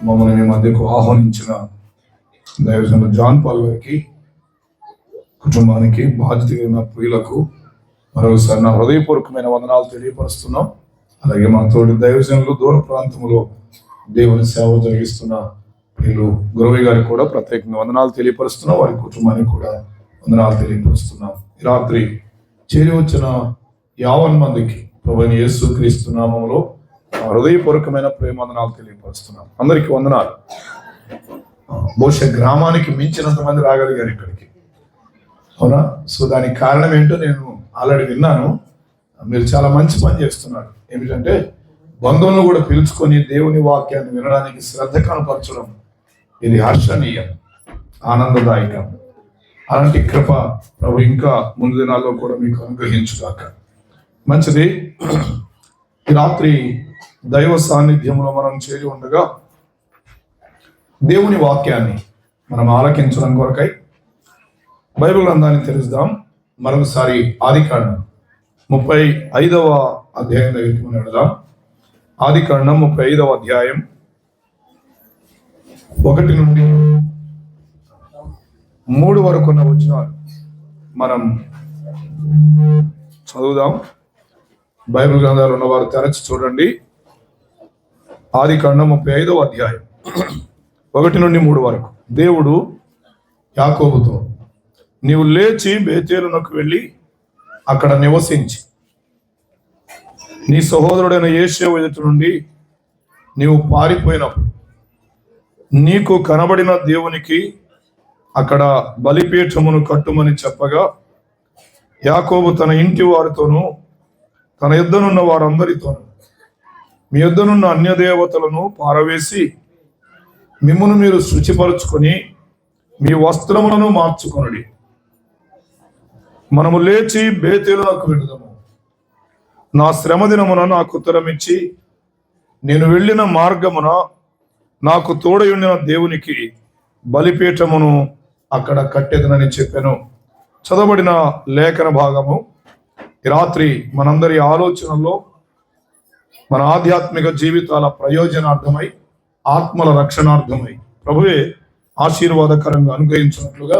మమ్మల్ని మీ మధ్యకు ఆహ్వానించిన దైవజనులు జాన్ పాల్ గారికి, కుటుంబానికి, బాధ్యత ఉన్న ప్రియులకు మరోసారి నా హృదయపూర్వకమైన వందనాలు తెలియపరుస్తున్నాం. అలాగే మా తోటి దైవజనులు దూర ప్రాంతంలో దేవుని సేవ జరిగిస్తున్న ప్రియులు గురవయ్య గారికి కూడా ప్రత్యేకంగా వందనాలు తెలియపరుస్తున్నాం. వారి కుటుంబానికి కూడా వందనాలు తెలియపరుస్తున్నాం. ఈ రాత్రి చేరి వచ్చిన 50 మందికి ప్రభువైన యేసుక్రీస్తు నామములో హృదయపూర్వకమైన ప్రేమవందనాలు తెలియపరుస్తున్నాం. అందరికీ వందనాలు. బహుశా గ్రామానికి మించినంత మంది రాగలిగారు ఇక్కడికి, అవునా? సో దానికి కారణం ఏంటో నేను ఆల్రెడీ విన్నాను. మీరు చాలా మంచి పని చేస్తున్నారు. ఏమిటంటే బంధువులను కూడా పిలుచుకొని దేవుని వాక్యాన్ని వినడానికి శ్రద్ధ కనపరచడం, ఇది హర్షణీయం, ఆనందదాయకం. అలాంటి కృప ప్రభు ఇంకా ముందు దినాల్లో కూడా మీకు అనుగ్రహించుగాక. మంచిది. ఈ రాత్రి దైవ సాన్నిధ్యంలో మనం చేరి ఉండగా దేవుని వాక్యాన్ని మనం ఆలకించడం కొరకై బైబిల్ గ్రంథాన్ని తెలుద్దాం. మరొకసారి ఆదికాండం 35వ అధ్యాయం దగ్గరికి మనం వెళదాం. ఆదికాండం 35వ అధ్యాయం 1 నుండి 3 వరకు ఉన్న వచనాలు మనం చదువుదాం. బైబిల్ గ్రంథాలు ఉన్నవారు తెరచి చూడండి. ఆదికాండం 35వ అధ్యాయం 1 నుండి 3 వరకు. దేవుడు యాకోబుతో, నీవు లేచి బేతేలునకు వెళ్ళి అక్కడ నివసించి నీ సహోదరుడైన యేషేవు ఎదుట నుండి నీవు పారిపోయినప్పుడు నీకు కనబడిన దేవునికి అక్కడ బలిపీఠమును కట్టుమని చెప్పగా, యాకోబు తన ఇంటి వారితోనూ తన యుద్ధనున్న వారందరితోనూ మీ యుద్ధనున్న అన్యదేవతలను పారవేసి మిమ్మును మీరు శుచిపరుచుకొని మీ వస్త్రములను మార్చుకొనుడి. మనము లేచి బేతేలునకు వెళుదాము. నా శ్రమ దినమున నాకు ఉత్తరమిచ్చి నేను వెళ్ళిన మార్గమున నాకు తోడయుండిన దేవునికి బలిపీఠమును అక్కడ కట్టెదనని చెప్పాను. చదవబడిన లేఖన భాగము ఈ రాత్రి మనందరి ఆలోచనల్లో మన ఆధ్యాత్మిక జీవితాల ప్రయోజనార్థమై, ఆత్మల రక్షణార్థమై ప్రభువే ఆశీర్వాదకరంగా అనుగ్రహించినట్లుగా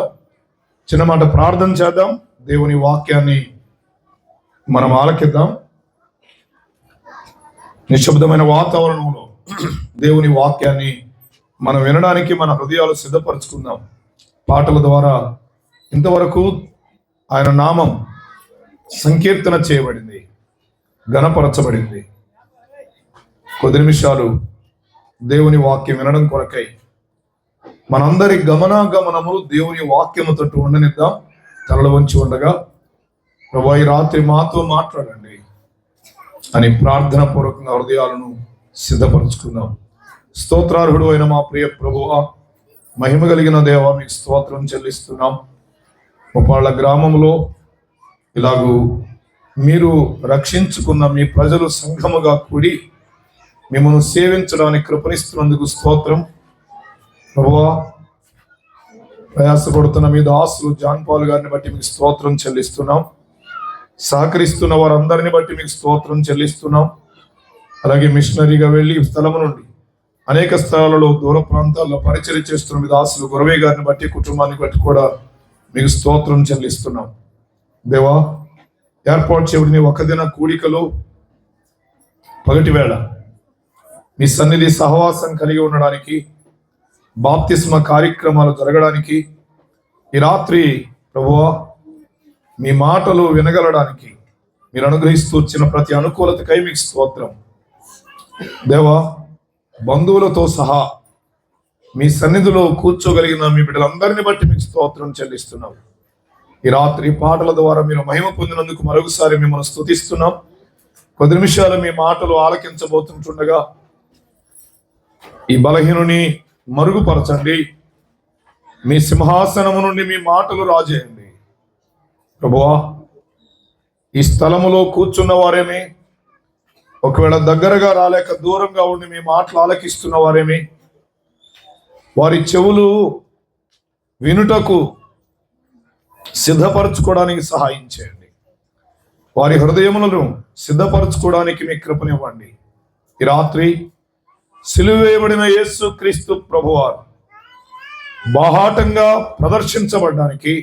చిన్న మాట ప్రార్థన చేద్దాం. దేవుని వాక్యాన్ని మనం ఆలకిద్దాం. నిశ్శబ్దమైన వాతావరణంలో దేవుని వాక్యాన్ని మనం వినడానికి మన హృదయాలు సిద్ధపరచుకుందాం. పాటల ద్వారా ఇంతవరకు ఆయన నామం సంకీర్తన చేయబడింది, ఘనపరచబడింది. కొద్ది నిమిషాలు దేవుని వాక్యం వినడం కొరకై మనందరి గమనాగమనములు దేవుని వాక్యము తట్టు ఉండనిద్దాం. తలలు వంచి ఉండగా, ప్రభువా ఈ రాత్రి మాతో మాట్లాడండి అని ప్రార్థన పూర్వకంగా హృదయాలను సిద్ధపరచుకుందాం. స్తోత్రార్హుడు అయిన మా ప్రియ ప్రభువా, మహిమ కలిగిన దేవా, మీకు స్తోత్రం చెల్లిస్తున్నాం. ముప్పాళ్ళ గ్రామంలో ఇలాగూ మీరు రక్షించుకున్న మీ ప్రజలు సంఘముగా కూడి మిమ్మల్ని సేవించడానికి కృపణిస్తున్నందుకు స్తోత్రం. ప్రభువా, ప్రయాసపడుతున్న మీ దాసులు జాన్ పాల్ గారిని బట్టి మీకు స్తోత్రం చెల్లిస్తున్నాం. సహకరిస్తున్న వారందరిని బట్టి మీకు స్తోత్రం చెల్లిస్తున్నాం. అలాగే మిషనరీగా వెళ్ళి స్థలము నుండి అనేక స్థలాలలో దూర ప్రాంతాల్లో పరిచయం చేస్తున్న మీ దాసులు గురవయ్య గారిని బట్టి, కుటుంబాన్ని బట్టి కూడా మీకు స్తోత్రం చెల్లిస్తున్నాం. దేవా, ఏర్పాటు చేయబడిన ఒక దిన కూడికలో పగటి వేళ మీ సన్నిధి సహవాసం కలిగి ఉండడానికి, బాప్తిస్మ కార్యక్రమాలు జరగడానికి, ఈ రాత్రి ప్రభువా మీ మాటలు వినగలడానికి మీరు అనుగ్రహిస్తూ వచ్చిన ప్రతి అనుకూలతకై మీకు స్తోత్రం. దేవా, బంధువులతో సహా మీ సన్నిధిలో కూర్చోగలిగిన మీ బిడ్డలందరినీ బట్టి మీకు స్తోత్రం చెల్లిస్తున్నాం. ఈ రాత్రి పాటల ద్వారా మీరు మహిమ పొందినందుకు మరొకసారి మిమ్మల్ని స్తుతిస్తున్నాం. కొద్ది నిమిషాలు మీ మాటలు ఆలకించబోతుంటుండగా ఈ బలహీనుని మరుగుపరచండి. మీ సింహాసనము నుండి మీ మాటలు రాజేయండి. ప్రభువా, ఈ స్థలములో కూర్చున్న వారేమి, ఒకవేళ దగ్గరగా రాలేక దూరంగా ఉండి మీ మాటలు ఆలకిస్తున్న వారేమి, వారి చెవులు వినుటకు సిద్ధపరచుకోవడానికి సహాయం చేయండి. వారి హృదయములను సిద్ధపరచుకోవడానికి మీ కృపనివ్వండి. ఈ రాత్రి సిలువ వేయబడిన యేసు క్రీస్తు ప్రభువారు బాహాటంగా ప్రదర్శించబడ్డానికి,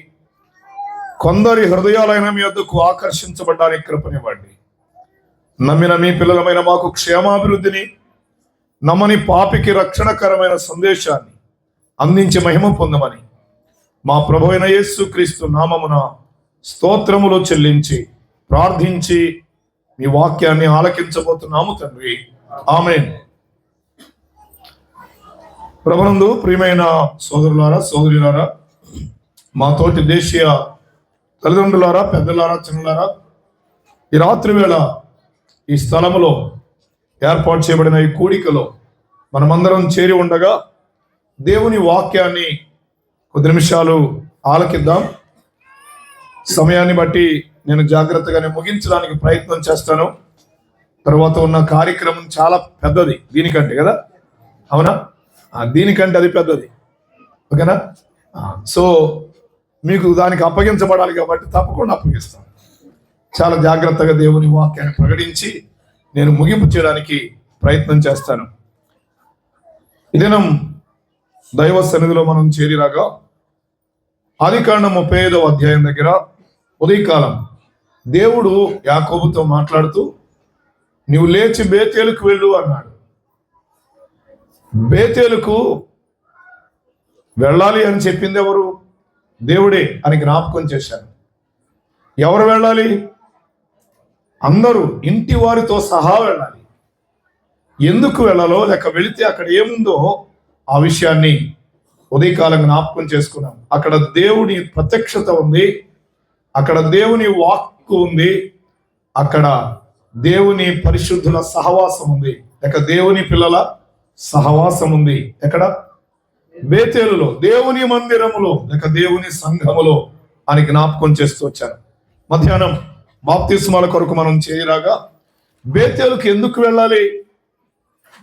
కొందరి హృదయాలైన మీ వద్దకు ఆకర్షించబడ్డానికి కృపనివ్వండి. నమ్మిన మీ పిల్లలమైన మాకు క్షేమాభివృద్ధిని, నమ్మని పాపికి రక్షణకరమైన సందేశాన్ని అందించి మహిమ పొందమని మా ప్రభు అయిన యేసు క్రీస్తు నామమున స్తోత్రములు చెల్లించి ప్రార్థించి మీ వాక్యాన్ని ఆలకించబోతున్నాము తండ్రి. ఆమేన్. ప్రభునందు ప్రియమైన సోదరులారా, సోదరులారా, మా తోటి దేశీయ తల్లిదండ్రులారా, పెద్దలారా, చిన్నలారా, ఈ రాత్రి వేళ ఈ స్థలములో ఏర్పాటు చేయబడిన ఈ కూడికలో మనమందరం చేరి ఉండగా దేవుని వాక్యాన్ని కొద్ది నిమిషాలు ఆలకిద్దాం. సమయాన్ని బట్టి నేను జాగ్రత్తగానే ముగించడానికి ప్రయత్నం చేస్తాను. తర్వాత ఉన్న కార్యక్రమం చాలా పెద్దది దీనికంటే, కదా, అవునా? దీనికంటే అది పెద్దది, ఓకేనా? సో మీకు దానికి అప్పగించబడాలి కాబట్టి తప్పకుండా అప్పగిస్తాను. చాలా జాగ్రత్తగా దేవుని వాక్యాన్ని ప్రకటించి నేను ముగింపు చేయడానికి ప్రయత్నం చేస్తాను. ఈ దినం దైవ సన్నిధిలో మనం చేరిరాగా ఆదికాండం 35వ అధ్యాయం దగ్గర ఉదయకాలం దేవుడు యాకోబుతో మాట్లాడుతూ, నీవు లేచి బేతేలుకు వెళ్ళు అన్నాడు. బేతేలుకు వెళ్ళాలి అని చెప్పింది ఎవరు? దేవుడే అని జ్ఞాపకం చేశాను. ఎవరు వెళ్ళాలి? అందరూ ఇంటి వారితో సహా వెళ్ళాలి. ఎందుకు వెళ్ళాలో, లేక వెళితే అక్కడ ఏముందో ఆ విషయాన్ని ఉదయకాలం జ్ఞాపకం చేసుకున్నాం. అక్కడ దేవుని ప్రత్యక్షత ఉంది, అక్కడ దేవుని వాక్కు ఉంది, అక్కడ దేవుని పరిశుద్ధుల సహవాసం ఉంది, లేక దేవుని పిల్లల సహవాసం ఉంది. ఎక్కడ? బేతేలులో, దేవుని మందిరములో, లేక దేవుని సంఘములో అని జ్ఞాపకం చేస్తూ వచ్చాను. మధ్యాహ్నం బాప్తిస్మాల కొరకు మనం చేయరాగా బేతేలుకు ఎందుకు వెళ్ళాలి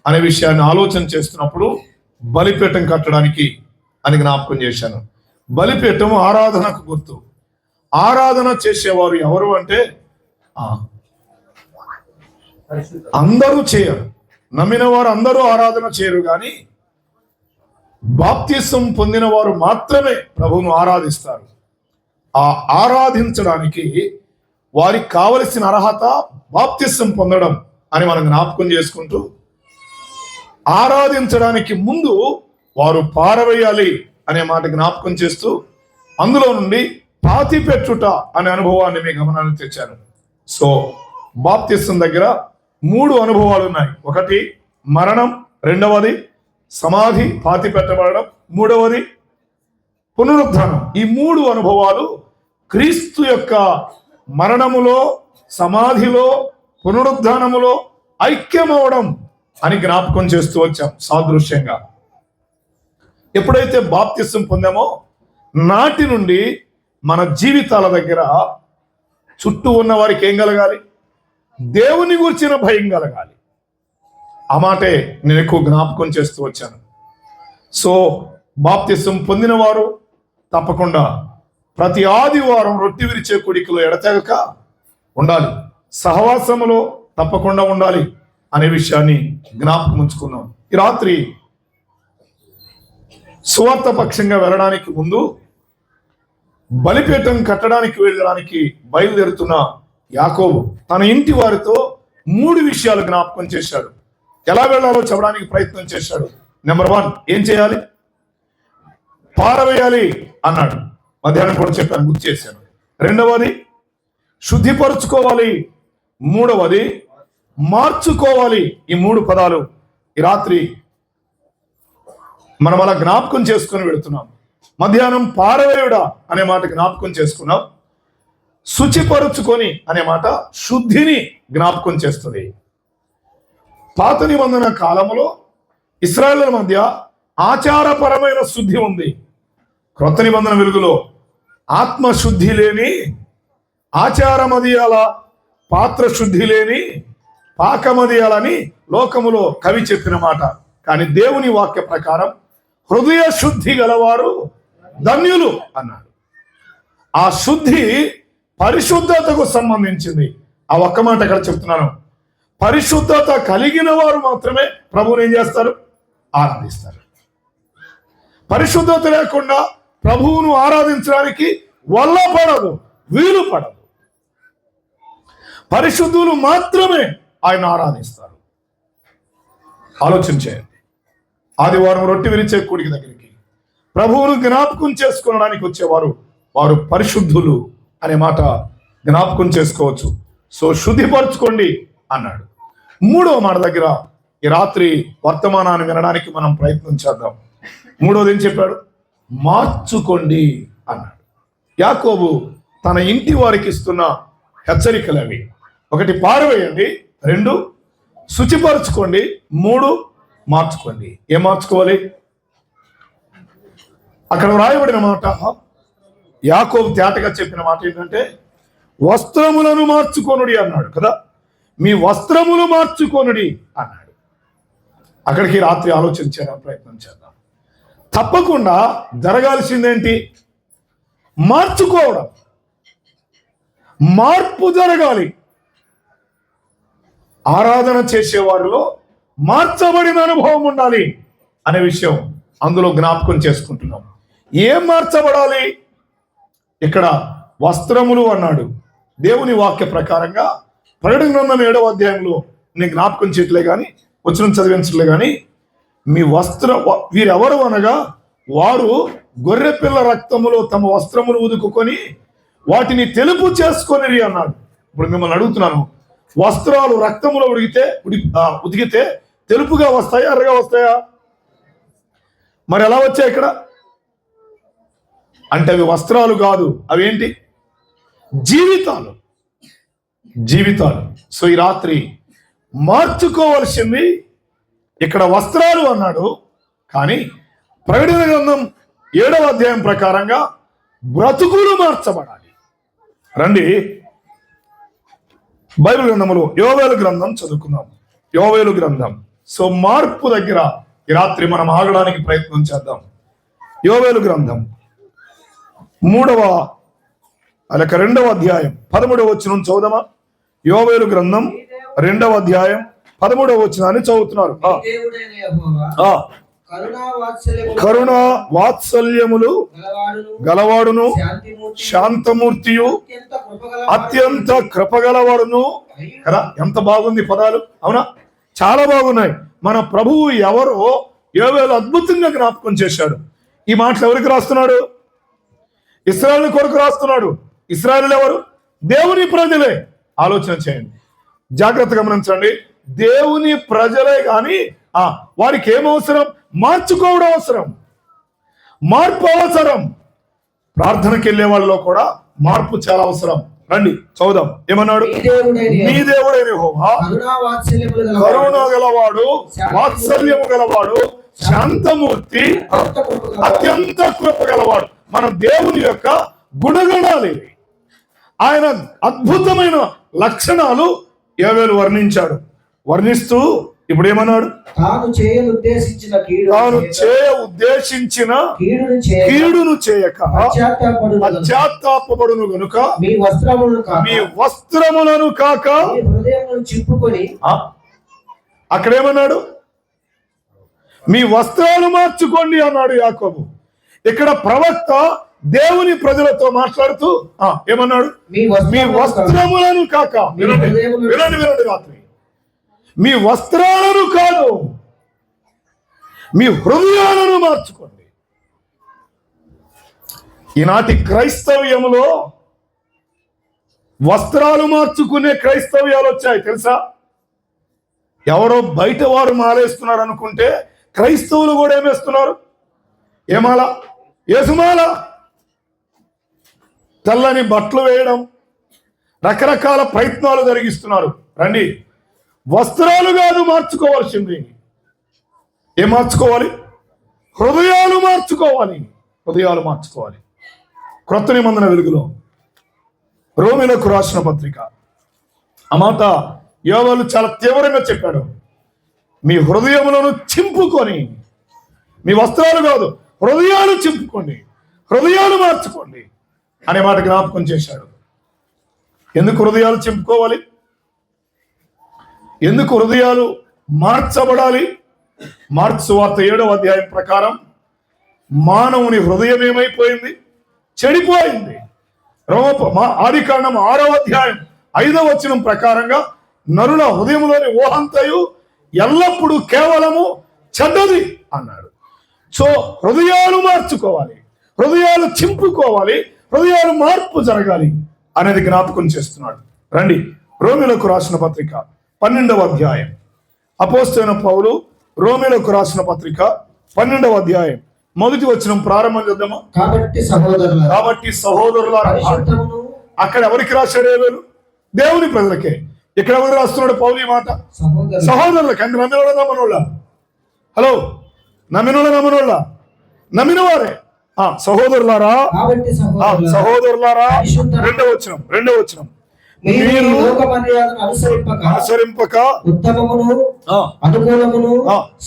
అనే విషయాన్ని ఆలోచన చేస్తున్నప్పుడు బలిపీఠం కట్టడానికి అని జ్ఞాపకం చేశాను. బలిపీఠం ఆరాధనకు గుర్తు. ఆరాధన చేసేవారు ఎవరు అంటే అందరూ చేయరు. నమ్మిన వారు అందరూ ఆరాధన చేయరు, కానీ బాప్తిసం పొందిన వారు మాత్రమే ప్రభువును ఆరాధిస్తారు. ఆ ఆరాధించడానికి వారికి కావలసిన అర్హత బాప్తిసం పొందడం అని మనం జ్ఞాపకం చేసుకుంటూ, ఆరాధించడానికి ముందు వారు పారవేయాలి అనే మాట జ్ఞాపకం చేస్తూ, అందులో నుండి పాతి పెట్టుట అనే అనుభవాన్ని మీ గమనానికి తెచ్చాను. సో బాప్తిసం దగ్గర 3 అనుభవాలు ఉన్నాయి. ఒకటి మరణం, రెండవది సమాధి, పాతి పెట్టబడడం, మూడవది పునరుద్ధానం. ఈ 3 అనుభవాలు క్రీస్తు యొక్క మరణములో, సమాధిలో, పునరుద్ధానములో ఐక్యమవడం అని జ్ఞాపకం చేస్తూ వచ్చాం సాదృశ్యంగా. ఎప్పుడైతే బాప్తిసం పొందామో నాటి నుండి మన జీవితాల దగ్గర చుట్టూ ఉన్న వారికి ఏం కలగాలి? దేవుని గురించిన భయం కలగాలి. ఆ మాటే నేను ఎక్కువ జ్ఞాపకం చేస్తూ వచ్చాను. సో బాప్తిసం పొందిన వారు తప్పకుండా ప్రతి ఆదివారం రొట్టె విరిచే కూడికలో ఎడతెగక ఉండాలి, సహవాసములో తప్పకుండా ఉండాలి అనే విషయాన్ని జ్ఞాపకం ఉంచుకున్నాం. ఈ రాత్రి సువార్త పక్షంగా వెళ్ళడానికి ముందు బలిపీఠం కట్టడానికి వెళ్ళడానికి బయలుదేరుతున్న యాకోబు తన ఇంటి వారితో 3 విషయాలు జ్ఞాపకం చేశాడు. ఎలా వెళ్ళాలో చెప్పడానికి ప్రయత్నం చేశాడు. నెంబర్ 1, ఏం చేయాలి? పారవేయాలి అన్నాడు. మధ్యాహ్నం కూడా చెప్పాను, గుర్తు చేశాను. రెండవది శుద్ధిపరుచుకోవాలి. మూడవది మార్చుకోవాలి. ఈ 3 పదాలు ఈ రాత్రి మనం అలా జ్ఞాపకం చేసుకుని వెళుతున్నాం. మధ్యాహ్నం పారవేయుడా అనే మాట జ్ఞాపకం చేసుకున్నాం. శుచిపరుచుకొని అనే మాట శుద్ధిని జ్ఞాపకం చేస్తుంది. పాత నిబంధన కాలంలో ఇశ్రాయేలుల మధ్య ఆచారపరమైన శుద్ధి ఉంది. క్రొత్త నిబంధన వెలుగులో ఆత్మశుద్ధి లేని, ఆచారమదియాల, పాత్ర శుద్ధి లేని, పాకమదియాలని లోకములో కవి చెప్పిన మాట. కానీ దేవుని వాక్య ప్రకారం హృదయ శుద్ధి గలవారు ధన్యులు అన్నాడు. ఆ శుద్ధి పరిశుద్ధతకు సంబంధించింది. ఆ ఒక్క మాట ఇక్కడ చెప్తున్నాను. పరిశుద్ధత కలిగిన వారు మాత్రమే ప్రభువుని ఏం చేస్తారు? ఆరాధిస్తారు. పరిశుద్ధత లేకుండా ప్రభువును ఆరాధించడానికి వల్ల పడదు, వీలు పడదు. పరిశుద్ధులు మాత్రమే ఆయన ఆరాధిస్తారు. ఆలోచన చేయండి. ఆదివారం రొట్టె విరిచే కూడికి దగ్గరికి ప్రభువును జ్ఞాపకం చేసుకోవడానికి వచ్చేవారు వారు పరిశుద్ధులు అనే మాట జ్ఞాపకం చేసుకోవచ్చు. సో శుద్ధిపరచుకోండి అన్నాడు. మూడవ మాట దగ్గర ఈ రాత్రి వర్తమానాన్ని వినడానికి మనం ప్రయత్నం చేద్దాం. మూడోది ఏం చెప్పాడు? మార్చుకోండి అన్నాడు. యాకోబు తన ఇంటి వారికి ఇస్తున్న హెచ్చరికలు అవి. 1 పారవేయండి, 2 శుచిపరచుకోండి, 3 మార్చుకోండి. ఏం మార్చుకోవాలి? అక్కడ వ్రాయబడిన మాట, యాకోబు తేటగా చెప్పిన మాట ఏంటంటే వస్త్రములను మార్చుకోనుడి అన్నాడు కదా. మీ వస్త్రములు మార్చుకోనుడి అన్నాడు. అక్కడికి రాత్రి ఆలోచన చేయడానికి ప్రయత్నం చేద్దాం. తప్పకుండా జరగాల్సిందేంటి? మార్చుకోవడం, మార్పు జరగాలి. ఆరాధన చేసేవారిలో మార్చబడిన అనుభవం ఉండాలి అనే విషయం అందులో జ్ఞాపకం చేసుకుంటున్నాం. ఏం మార్చబడాలి? ఇక్కడ వస్త్రములు అన్నాడు. దేవుని వాక్య ప్రకారంగా ప్రకటన గ్రంథం 7వ అధ్యాయంలో నేను జ్ఞాపకం చేయట్లే కానీ, వచనం చదివించట్లే కానీ, మీ వీరెవరు అనగా వారు గొర్రెపిల్ల రక్తములో తమ వస్త్రములు ఉదుకుకొని వాటిని తెలుపు చేసుకొని అన్నాడు. ఇప్పుడు మిమ్మల్ని అడుగుతున్నాను, వస్త్రాలు రక్తములో ఉతికితే తెలుపుగా వస్తాయా, ఎర్రగా వస్తాయా? మరి ఎలా వచ్చాయి ఇక్కడ? అంటే అవి వస్త్రాలు కాదు, అవేంటి? జీవితాలు. సో ఈ రాత్రి మార్చుకోవాల్సింది ఇక్కడ వస్త్రాలు అన్నాడు, కానీ ప్రకటన గ్రంథం 7వ అధ్యాయం ప్రకారంగా బ్రతుకులు మార్చబడాలి. రండి బైబిల్ గ్రంథములో యోవేలు గ్రంథం చదువుకుందాం. యోవేలు గ్రంథం. సో మార్పు దగ్గర ఈ రాత్రి మనం ఆగడానికి ప్రయత్నం చేద్దాం. యోవేలు గ్రంథం 2వ అధ్యాయం 13వ వచనం చదువుదామా? యోవేలు గ్రంథం 2వ అధ్యాయం 13వ వచనాన్ని చదువుతున్నారు. కరుణ వాత్సల్యములు గలవాడును, శాంతమూర్తియు, అత్యంత కృపగలవాడును. కదా, ఎంత బాగుంది పదాలు, అవునా? చాలా బాగున్నాయి. మన ప్రభువు ఎవరో యోవేలు అద్భుతంగా జ్ఞాపకం చేశాడు. ఈ మాటలు ఎవరికి రాస్తున్నాడు? ఇశ్రాయేలు కొరకు రాస్తున్నాడు. ఇశ్రాయేలు ఎవరు? దేవుని ప్రజలే. ఆలోచన చేయండి, జాగ్రత్తగా గమనించండి. దేవుని ప్రజలే కానీ వారికి ఏమవసరం? మార్చుకోవడం అవసరం, మార్పు అవసరం. ప్రార్థనకి వెళ్ళే వాళ్ళలో కూడా మార్పు చాలా అవసరం. రండి చదువుదాం. ఏమన్నాడు? నీ దేవుడైన యెహోవా కరుణ గలవాడు, వాత్సల్యము గలవాడు, శాంతమూర్తి, అత్యంత కృప గలవాడు. మన దేవుని యొక్క గుణగణాలు, ఆయన అద్భుతమైన లక్షణాలు యోవేలు వర్ణిస్తూ ఇప్పుడు ఏమన్నాడు? తాను చేయ ఉద్దేశించిన కీడును చేయక పశ్చాత్తాపపడును గనుక మీ వస్త్రములను కాక చింపుకొని. అక్కడేమన్నాడు? మీ వస్త్రాలు మార్చుకోండి అన్నాడు యాకోబు. ఇక్కడ ప్రవక్త దేవుని ప్రజలతో మాట్లాడుతూ ఏమన్నాడు? మీ వస్త్రములను కాక. వినండి రాత్రి, మీ వస్త్రాలను కాదు, మీ హృదయాలను మార్చుకోండి. ఈనాటి క్రైస్తవ్యములో వస్త్రాలు మార్చుకునే క్రైస్తవ్యాలు వచ్చాయి తెలుసా? ఎవరో బయట వారు మాలేస్తున్నారు అనుకుంటే క్రైస్తవులు కూడా ఏమేస్తున్నారు? ఏమాల? యేసుమాల. తెల్లని బట్టలు వేయడం, రకరకాల ప్రయత్నాలు జరిగిస్తున్నారు. రండి, వస్త్రాలు కాదు మార్చుకోవాల్సింది. ఏం మార్చుకోవాలి? హృదయాలు మార్చుకోవాలి. క్రొత్త నిబంధన వెలుగులో రోమీలకు రాసిన పత్రిక ఆ మాట యోవేలు చాలా తీవ్రంగా చెప్పాడు. మీ హృదయములను చింపుకొని, మీ వస్త్రాలు కాదు హృదయాలు చింపుకోండి, హృదయాలు మార్చుకోండి అనే మాట జ్ఞాపకం చేశాడు. ఎందుకు హృదయాలు చింపుకోవాలి? ఎందుకు హృదయాలు మార్చబడాలి? మార్క్సు వార్త 7వ అధ్యాయం ప్రకారం మానవుని హృదయం ఏమైపోయింది? చెడిపోయింది. ఆదికాండం 6వ అధ్యాయం 5వ వచనం ప్రకారంగా నరుల హృదయంలోని ఊహంతయు ఎల్లప్పుడూ కేవలము చెడ్డది అన్నాడు. సో హృదయాలు మార్చుకోవాలి, హృదయాలు చింపుకోవాలి, హృదయాలు మార్పు జరగాలి అనేది జ్ఞాపకం చేస్తున్నాడు. రండి, రోమీయులకు రాసిన పత్రిక 12వ అధ్యాయం. అపోస్తలుడైన పౌలు రోమీయులకు రాసిన పత్రిక 12వ అధ్యాయం మొదటి వచనం ప్రారంభం చేద్దామా? కాబట్టి సహోదరులారా, అక్కడ ఎవరికి రాశాడు? దేవుని ప్రజలకే. ఇక్కడ ఎవరు రాస్తున్నాడు పౌలు ఈ మాట? సహోదరులకి. అంటే నమ్మినోళ్ళ నమ్మనోళ్ళ? హలో, నమ్మినోళ్ళ నమ్మిన వారే. సహోదరులారా, సహోదరులారా, రెండవ వచనం మీరు అనుసరింపక ఉత్తమమును అనుకూలమును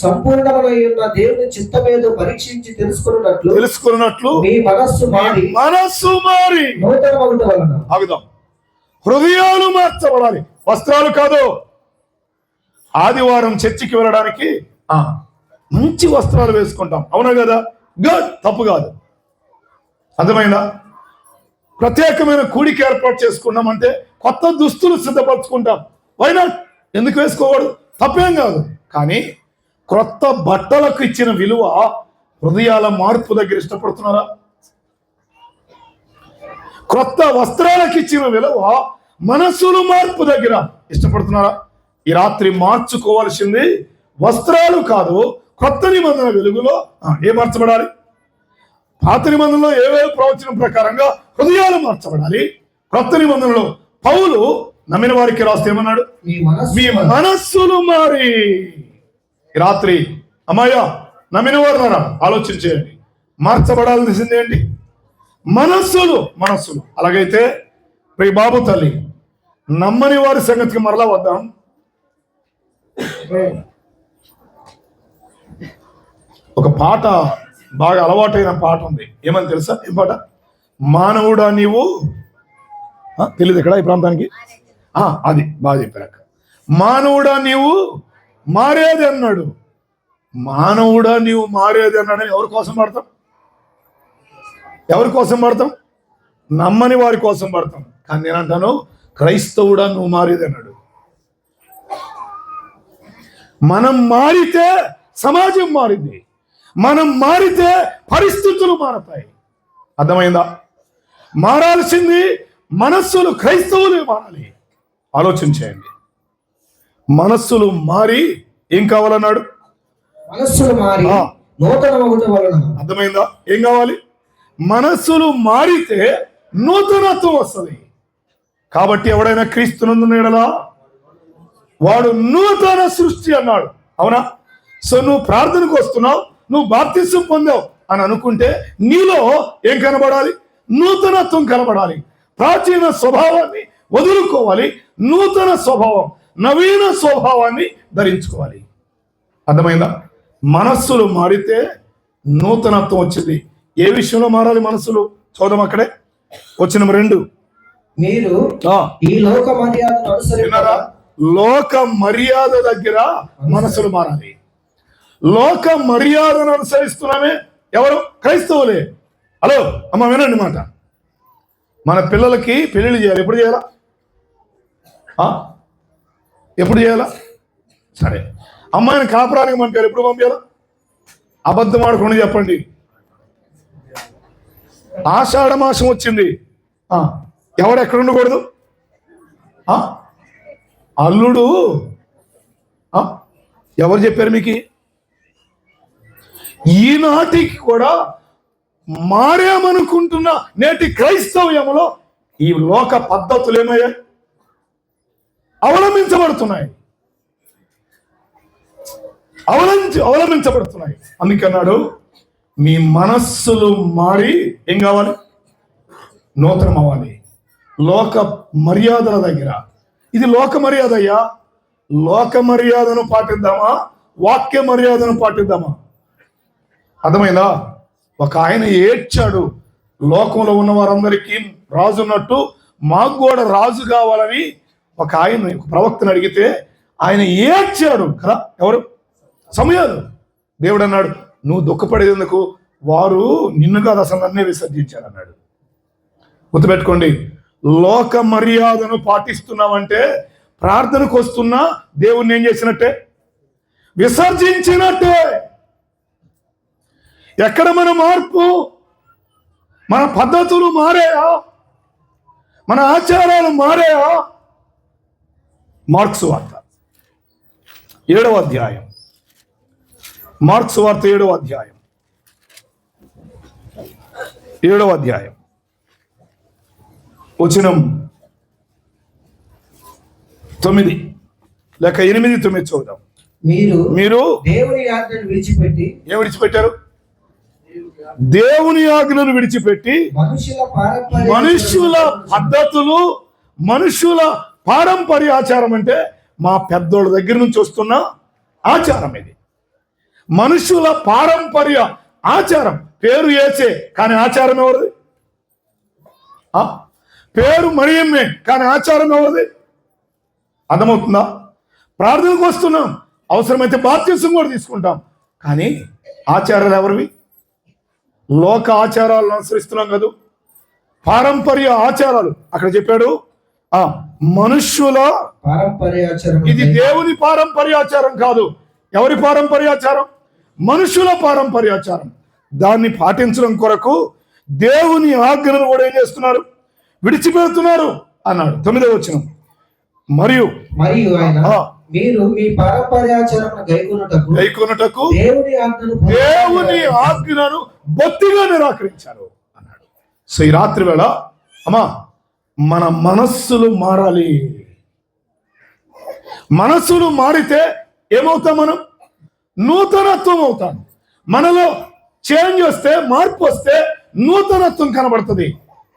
సంపూర్ణమై ఉన్న దేవుని చిత్తమేదో పరీక్షించి తెలుసుకున్నట్లు మీ మనస్సు మారి నూతనమగుట వలన. ఆగుదాం. హృదయాలు మార్చబడాలి, వస్త్రాలు కాదు. ఆదివారం చర్చికి వెళ్ళడానికి మంచి వస్త్రాలు వేసుకుంటాం, అవునా కదా? గుడ్, తప్పు కాదు. అర్థమైందా? ప్రత్యేకమైన కూడిక ఏర్పాటు చేసుకున్నామంటే కొత్త దుస్తులు సిద్ధపరచుకుంటాం. Why not? ఎందుకు వేసుకోకూడదు? తప్పేం కాదు. కానీ క్రొత్త బట్టలకు ఇచ్చిన విలువ హృదయాల మార్పు దగ్గర ఇష్టపడుతున్నారా? క్రొత్త వస్త్రాలకు ఇచ్చిన విలువ మనస్సులు మార్పు దగ్గర ఇష్టపడుతున్నారా? ఈ రాత్రి మార్చుకోవాల్సింది వస్త్రాలు కాదు, కొత్త నిబంధన వెలుగులో ఏ మార్చబడాలి? పాత నిబంధనలో ఏవేవి ప్రవచనం ప్రకారంగా హృదయాలు మార్చబడాలి. కొత్త నిబంధనలో పౌలు నమ్మిన వారికి రాస్తే ఏమన్నాడు? మీ మనస్సులు మారి. రాత్రి అమ్మాయ నమ్మిన వారు ఆలోచించేయండి, మార్చబడాల్సింది ఏంటి? మనస్సులు. అలాగైతే ప్రియ బాబు తల్లి, నమ్మని వారి సంగతికి మరలా వద్దాం. ఒక పాట, బాగా అలవాటైన పాట ఉంది. ఏమని తెలుసా? ఏం పాట? మానవుడా నీవు, తెలియదు ఇక్కడ ఈ ప్రాంతానికి. అది బాగా చెప్పారు. మానవుడా నీవు మారేది అన్నాడు. మానవుడా నీవు మారేది అన్నాడని ఎవరి కోసం పడతాం? నమ్మని వారి కోసం పడతాం. కానీ నేనంటాను, క్రైస్తవుడా నువ్వు మారేది అన్నాడు. మనం మారితే సమాజం మారింది, మనం మారితే పరిస్థితులు మారతాయి. అర్థమైందా? మారాల్సింది మనస్సులు. క్రైస్తవులే మారాలి. ఆలోచించేయండి. మనస్సులు మారి ఏం కావాలన్నాడు? మనస్సులు మారి నూతనమగుట వలన. అర్థమైందా? ఏం కావాలి? మనస్సులు మారితే నూతనత్వం వస్తుంది. కాబట్టి ఎవడైనా క్రీస్తునందున్న యెడల వాడు నూతన సృష్టి అన్నాడు. అవునా? సో నువ్వు ప్రార్థనకు వస్తున్నావు, నువ్వు బాప్తిసం పొందావు అని అనుకుంటే నీలో ఏం కనబడాలి? నూతనత్వం కనబడాలి. ప్రాచీన స్వభావాన్ని వదులుకోవాలి, నూతన స్వభావం, నవీన స్వభావాన్ని ధరించుకోవాలి. అర్థమైందా? మనస్సులు మారితే నూతనత్వం వచ్చింది. ఏ విషయంలో మారాలి మనస్సులు? చూద్దాం. అక్కడే వచనం 2. మీరు ఈ లోక మర్యాదను అనుసరించారా? లోక మర్యాద దగ్గర మనసులు మారాలి. లోక మర్యాదను అనుసరిస్తున్నామే ఎవరు? క్రైస్తవులే. హలో అమ్మ, వినండి మాట. మన పిల్లలకి పెళ్ళిళ్ళు చేయాలి. ఎప్పుడు చేయాలా? ఎప్పుడు చేయాలా? సరే, అమ్మాయిని కాపురానికి పంపారు. ఎప్పుడు పంపించాలా? అబద్ధం ఆడకుండా చెప్పండి. ఆషాఢ మాసం వచ్చింది. ఎవరు ఎక్కడ ఉండకూడదు? అల్లుడు. ఎవరు చెప్పారు మీకు? ఈనాటికి కూడా మారామనుకుంటున్న నేటి క్రైస్తవ్యంలో ఈ లోక పద్ధతులు ఏమయ్యాయి? అవలంబించబడుతున్నాయి. అందుకన్నాడు, మీ మనస్సులు మారి ఏం కావాలి? నూతనం అవ్వాలి. లోక మర్యాదల దగ్గర ఇది లోక మర్యాద అయ్యా. లోక మర్యాదను పాటిద్దామా? వాక్య మర్యాదను పాటిద్దామా? అర్థమైందా? ఒక ఆయన ఏడ్చాడు, లోకంలో ఉన్న వారందరికీ రాజు ఉన్నట్టు మాకు కూడా రాజు కావాలని. ఒక ఆయన ప్రవక్తను అడిగితే ఆయన ఏడ్చాడు కదా. ఎవరు? సమూయేలు. దేవుడు అన్నాడు, నువ్వు దుఃఖపడేందుకు వారు నిన్ను కాదు అసలు నన్నే విసర్జించారు అన్నాడు. గుర్తుపెట్టుకోండి, లోక మర్యాదను పాటిస్తున్నావంటే ప్రార్థనకు వస్తున్నా దేవుణ్ణి ఏం చేసినట్టే? విసర్జించినట్టే. ఎక్కడ మన మార్పు? మన పద్ధతులు మారాయా? మన ఆచారాలు మారాయా? మార్క్స్ వార్త 7వ అధ్యాయం. మార్క్స్ వార్త 7వ అధ్యాయం. 7వ అధ్యాయం వచనం 9 లేక 8, 9 చూద్దాం. మీరు దేవుని ఆజ్ఞను విడిచిపెట్టి ఏం విడిచిపెట్టారు? దేవుని ఆజ్ఞను విడిచిపెట్టి మనుషుల పద్ధతులు, మనుషుల పారంపర్య ఆచారం అంటే మా పెద్దోళ్ళ దగ్గర నుంచి వస్తున్న ఆచారం ఇది. మనుషుల పారంపర్య ఆచారం. పేరు యేసే కానీ ఆచారం ఎవరిది? పేరు మరియమ్మే కానీ ఆచారం ఎవరిది? అర్థమవుతుందా? ప్రార్థనకు వస్తున్నాం, అవసరమైతే బాప్తిసం కూడా తీసుకుంటాం, కానీ ఆచారాలు ఎవరివి? లోక ఆచారాలను అనుసరిస్తున్నాం కదా. పారంపర్య ఆచారాలు అక్కడ చెప్పాడు, మనుష్యుల పారంపర్యాచారం. ఇది దేవుని పారంపర్యాచారం కాదు. ఎవరి పారంపర్యాచారం? మనుషుల పారంపర్యాచారం. దాన్ని పాటించడం కొరకు దేవుని ఆజ్ఞను కూడా ఏం చేస్తున్నారు? విడిచిపెడుతున్నారు అన్నాడు. 9వ వచనం. మరియు ఆయన మీరు మీ పారంపర్యాచారం గైకొనుటకు దేవుని ఆజ్ఞను బొత్తిగా నిరాకరించారు అన్నాడు. సో ఈ రాత్రి వేళ అమ్మా, మన మనస్సులు మారాలి. మనస్సులు మారితే ఏమవుతాం? మనం నూతనత్వం అవుతాం. మనలో చేంజ్ వస్తే, మార్పు వస్తే నూతనత్వం కనబడుతుంది.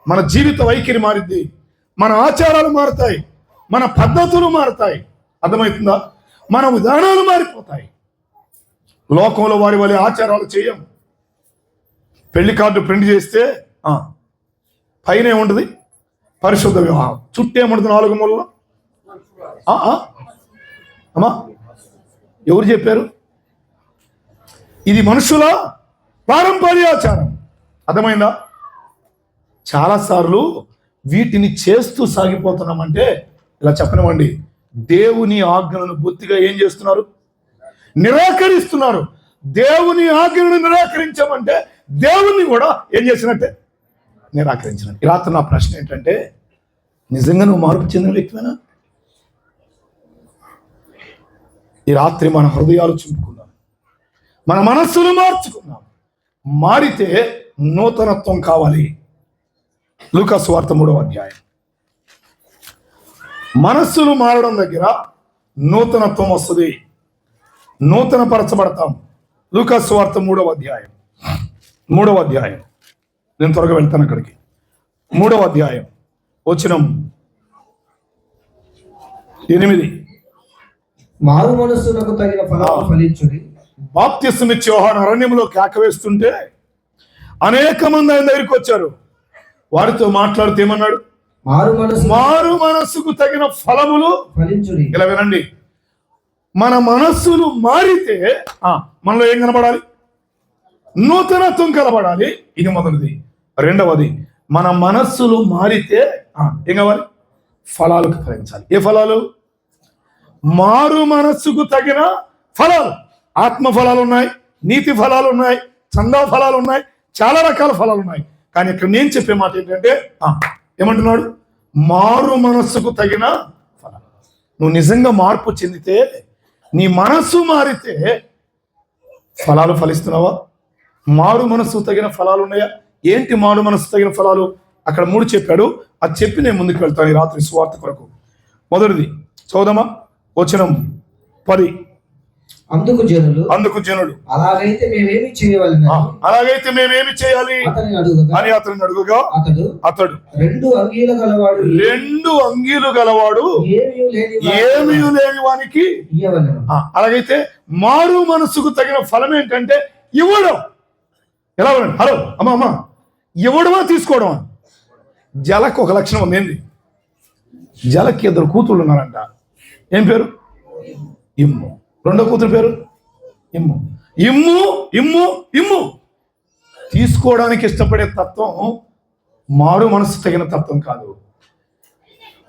మన జీవిత వైఖరి మారిద్ది, మన ఆచారాలు మారుతాయి, మన పద్ధతులు మారుతాయి. అర్థమవుతుందా? మన విధానాలు మారిపోతాయి. లోకంలో వారి వల్ల ఆచారాలు చేయం. పెళ్లి కార్డు ప్రింట్ చేస్తే పైన ఏముంటుంది? పరిశుద్ధ వివాహం. చుట్టేముంటుంది 4 మూలలో? అమ్మా, ఎవరు చెప్పారు? ఇది మనుషుల పారంపర్యాచారం. అర్థమైందా? చాలాసార్లు వీటిని చేస్తూ సాగిపోతున్నామంటే ఇలా చెప్పనివ్వండి, దేవుని ఆజ్ఞలను బొత్తిగా ఏం చేస్తున్నారు? నిరాకరిస్తున్నారు. దేవుని ఆజ్ఞను నిరాకరించామంటే దేవుణ్ణి కూడా ఏం చేసినట్టే? నిరాకరించినట్టు. ఈ రాత్రి నా ప్రశ్న ఏంటంటే, నిజంగా నువ్వు మార్పు చెందిన వ్యక్తివేనా? ఈ రాత్రి మన హృదయాలు చింపుకుందాం, మన మనస్సును మార్చుకుందాం. మారితే నూతనత్వం కావాలి. లూకాసు వార్త 3వ అధ్యాయం. మనస్సులు మారడం దగ్గర నూతనత్వం వస్తుంది, నూతన పరచబడతాం. లూకాసు వార్త 3వ అధ్యాయం. 3వ అధ్యాయం. నేను త్వరగా వెళ్తాను అక్కడికి. 3వ అధ్యాయం వచనం 8. మారు మనస్సునకు తగిన ఫలాలు ఫలించుడి. బాప్తిస్మమిచ్చే యోహాను అరణ్యంలో కేక వేస్తుంటే అనేక మంది ఆయన దగ్గరికి వచ్చారు. వారితో మాట్లాడుతూ ఏమన్నాడు? మారు మనస్సుకు తగిన ఫలములు ఫలించుడి. ఇలా వినండి, మన మనస్సులు మారితే మనలో ఏం కనబడాలి? నూతనత్వం కనబడాలి. ఇది మొదటిది. రెండవది, మన మనస్సులు మారితే ఏం కావాలి? ఫలాలు ఫలించాలి. ఏ ఫలాలు? మారు మనస్సుకు తగిన ఫలాలు. ఆత్మ ఫలాలు ఉన్నాయి, నీతి ఫలాలు ఉన్నాయి, చందా ఫలాలు ఉన్నాయి, చాలా రకాల ఫలాలు ఉన్నాయి. కానీ ఇక్కడ నేను చెప్పే మాట ఏంటంటే, ఏమంటున్నాడు? మారు మనస్సుకు తగిన ఫలాలు. నువ్వు నిజంగా మార్పు చెందితే, నీ మనస్సు మారితే ఫలాలు ఫలిస్తున్నావా? మారు మనస్సు తగిన ఫలాలు ఉన్నాయా? ఏంటి మారు మనస్సు తగిన ఫలాలు? అక్కడ 3 చెప్పాడు. అది చెప్పి నేను ముందుకు వెళ్తాను ఈ రాత్రి సువార్త కొరకు. మొదటిది చదువుదామా? వచనం 10. అందుకు జనులు అలాగైతే మేమేమి చేయాలి అని అతను అడుగుగా, అతడు 2 అంగీలు గలవాడు ఏమీ లేని వానికి. అలాగైతే మారు మనస్సుకు తగిన ఫలం ఏంటంటే ఇవ్వడం. ఎలా ఉండండి? హలో అమ్మా, ఇవ్వడమా తీసుకోవడమా? జలకు ఒక లక్షణం ఉంది. ఏంది? జలకి 2 కూతుళ్ళు ఉన్నారంట. ఏం పేరు? ఇమ్ము. రెండో కూతురు పేరు ఇమ్ము. ఇమ్ము ఇమ్ము ఇమ్ము. తీసుకోవడానికి ఇష్టపడే తత్వం మారు మనసు తగిన తత్వం కాదు.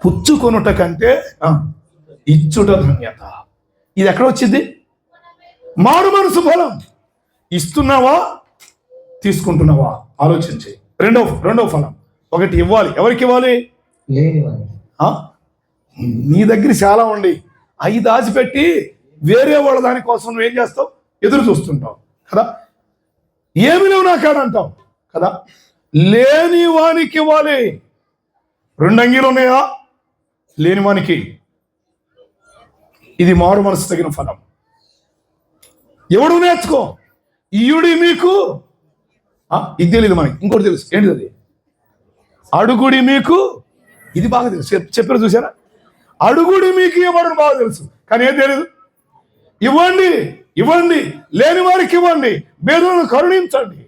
పుచ్చుకొనుట కంటే ఇచ్చుట ధన్యత. ఇది ఎక్కడ వచ్చింది? మారు మనసు ఫలం. ఇస్తున్నావా, తీసుకుంటున్నావా ఆలోచించి. రెండో ఫలం. ఒకటి ఇవ్వాలి. ఎవరికి ఇవ్వాలి? నీ దగ్గర చాలా ఉండి అవి దాచిపెట్టి వేరే వాళ్ళ దానికోసం నువ్వేం చేస్తావు? ఎదురు చూస్తుంటావు కదా. ఏమి లేవు నా కాడ అంటావు కదా. లేని వానికి ఇవ్వాలి. 2 అంగీలు ఉన్నాయా? లేని వానికి. ఇది మారు మనసు తగిన ఫలం. ఎవడు నేర్చుకో. ఇయుడి మీకు ఇది తెలియదు మనకి. ఇంకోటి తెలుసు. ఏంటిది అది? అడుగుడి మీకు. ఇది బాగా తెలుసు. చెప్పారు చూసారా? అడుగుడి మీకు ఇవ్వడం బాగా తెలుసు, కానీ ఏం తెలియదు. ఇవ్వండి ఇవ్వండి, లేని వారికి ఇవ్వండి, పేదలను కరుణించండి.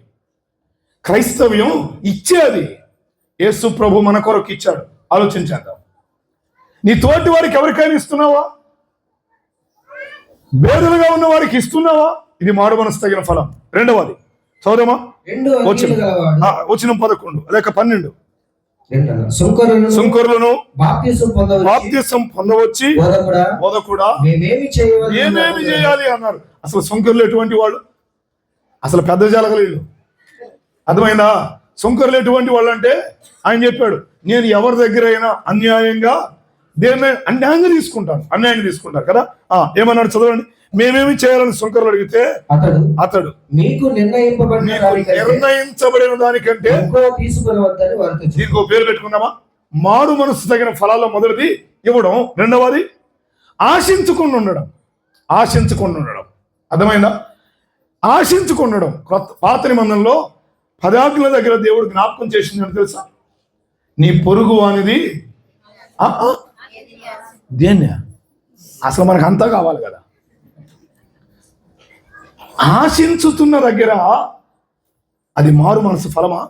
క్రైస్తవ్యం ఇచ్చేది. యేసు ప్రభు మన కొరకు ఇచ్చాడు. ఆలోచించేద్దాం. నీ తోటి వారికి ఎవరికైనా ఇస్తున్నావా? బేదలుగా ఉన్న వారికి ఇస్తున్నావా? ఇది మారు మనసు తగిన ఫలం. రెండవది చదువుమా. వచనం 11 లేక 12. సుంకరులను బాప్తిసం పొందవచ్చి బోధకుడా మేమేమి చేయాలి అన్నారు. అసలు సుంకరులు ఎటువంటి వాళ్ళు? అసలు పెద్ద జాలగలీళ్ళు. అర్థమైందా? సుంకరులు ఎటువంటి వాళ్ళు అంటే ఆయన చెప్పాడు, నేను ఎవరి దగ్గర అయినా అన్యాయంగా అన్యాయంగా తీసుకుంటారు కదా. ఏమన్నాడు చదవండి. మేమేమి చేయాలని సుంకరులు అడిగితే అతడు మీకు నిర్ణయించబడిన దానికంటే దీనికి పేరు పెట్టుకున్నామా? మారు మనసు తగిన ఫలాల్లో మొదటిది ఇవ్వడం. రెండవది ఆశించుకుండా ఉండడం. అర్థమైందా? ఆశించుకుండా ఉండడం. పాత నిబంధనలో 10 ఆజ్ఞల దగ్గర దేవుడు జ్ఞాపకం చేసింది అని తెలుసా? నీ పొరుగు అనేది దేన్ని? అసలు మనకు అంతా కావాలి కదా. ఆశించుతున్న దగ్గర అది మారు మనసు ఫలమా?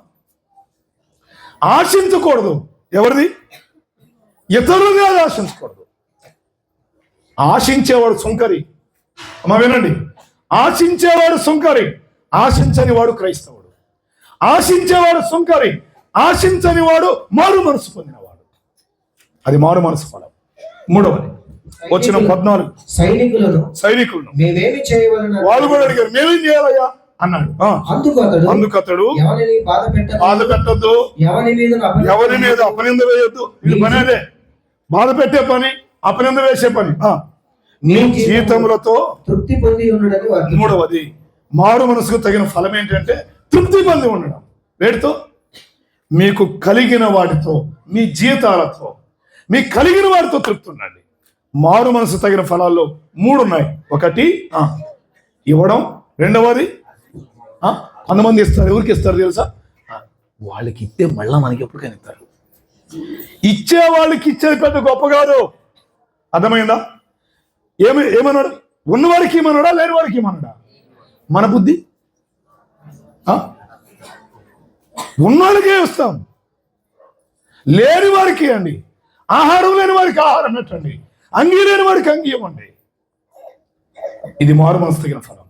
ఆశించకూడదు. ఎవరిది? ఇతరులుగా ఆశించకూడదు. ఆశించేవాడు సుంకరి. అమ్మా వినండి. ఆశించేవాడు సుంకరి, ఆశించని వాడు క్రైస్తవుడు. ఆశించేవాడు సుంకరి, ఆశించని వాడు మారు మనసు పొందినవాడు. అది మారు మనసు ఫలం. మూడవది వచ్చిన 14 సైనికులను మేమేమి చేయవలన వాళ్ళు కూడా అడిగారు, మేమేం చేయాలయ్యా అన్నాడు. అందుకు అతడు బాధ పెట్టద్దు, ఎవరి మీద అపనింద వేయొద్దు. వీళ్ళు పని అదే, బాధ పెట్టే పని, అపనింద వేసే పని. నీ జీతములతో తృప్తి పొంది ఉండడం. మూడవది మారు మనసుకు తగిన ఫలం ఏంటంటే తృప్తి పొంది ఉండడం. వేటితో? మీకు కలిగిన వాటితో, మీ జీతాలతో, మీకు కలిగిన వాటితో తృప్తి ఉండండి. మారు మనసు తగిన ఫలాల్లో 3 ఉన్నాయి. ఒకటి ఇవ్వడం. రెండవది కొంతమంది ఇస్తారు. ఎవరికి ఇస్తారు తెలుసా? వాళ్ళకి ఇస్తే మళ్ళా మనకి ఎప్పటికైనా ఇస్తారు. ఇచ్చే వాళ్ళకి ఇచ్చేది పెద్ద గొప్ప కాదు. అర్థమైందా? ఏమన్నాడు? ఉన్నవారికి ఏమన్నాడా, లేని వారికి ఏమన్నాడా? మన బుద్ధి. ఉన్నవాళ్ళకే ఇస్తాం, లేని వారికి అండి. ఆహారం లేని వారికి ఆహారం పెట్టండి, అంగీ లేని వారికి అంగీ ఇవ్వండి. ఇది మారు మనసు తగిన ఫలం.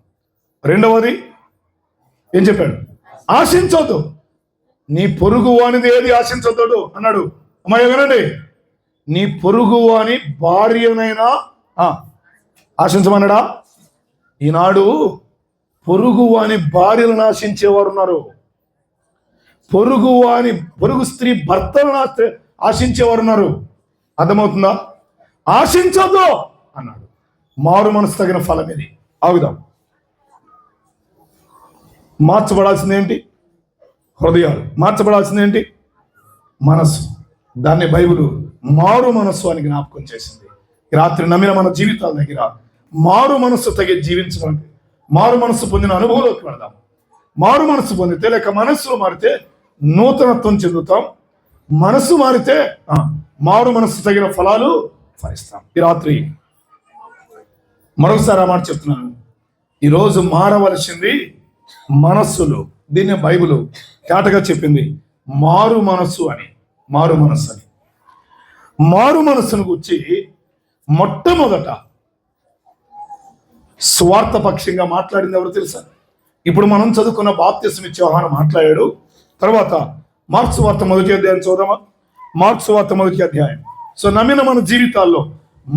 రెండవది ఏం చెప్పాడు? ఆశించొద్దు. నీ పొరుగు వానిది ఏది ఆశించొద్దు అన్నాడు. అమ్మాయి వినండి. నీ పొరుగు వాని భార్యనైనా ఆశించమన్నాడా? ఈనాడు పొరుగు వాని భార్యలను ఆశించేవారు ఉన్నారు. పొరుగు స్త్రీ భర్తలను ఆశించేవారు ఉన్నారు. అర్థమవుతుందా? ఆశించొద్దు అన్నాడు. మారు మనసు తగిన ఫలం ఇది. ఆగుదాం. మార్చబడాల్సింది ఏంటి? హృదయాలు. మార్చబడాల్సింది ఏంటి? మనస్సు. దాన్ని బైబిల్ మారు మనస్సు అని జ్ఞాపకం చేసింది. ఈ రాత్రి నమ్మిన మన జీవితాల దగ్గర మారు మనస్సు తగి జీవించడానికి, మారు మనస్సు పొందిన అనుభవంలోకి వెళదాం. మారు మనస్సు పొందితే, లేక మనస్సులో మారితే నూతనత్వం చెందుతాం. మనస్సు మారితే మారు మనస్సు తగిన ఫలాలు ఫలిస్తాం. ఈ రాత్రి మరొకసారి ఆ మాట చెప్తున్నాను. ఈరోజు మారవలసింది మనస్సులు. దీన్ని బైబిల్ తేటగా చెప్పింది మారు మనస్సు అని. మారు మనస్సును గురించి మొట్టమొదట స్వార్థ పక్షంగా మాట్లాడింది ఎవరు తెలుసా? ఇప్పుడు మనం చదువుకున్న బాప్తిస్మ ఇచ్చే యోహాను మాట్లాడాడు. తర్వాత మార్క్స్ వార్త 1వ అధ్యాయం చూద్దామా? మార్క్స్ వార్త 1వ అధ్యాయం. సో నమ్మిన మన జీవితాల్లో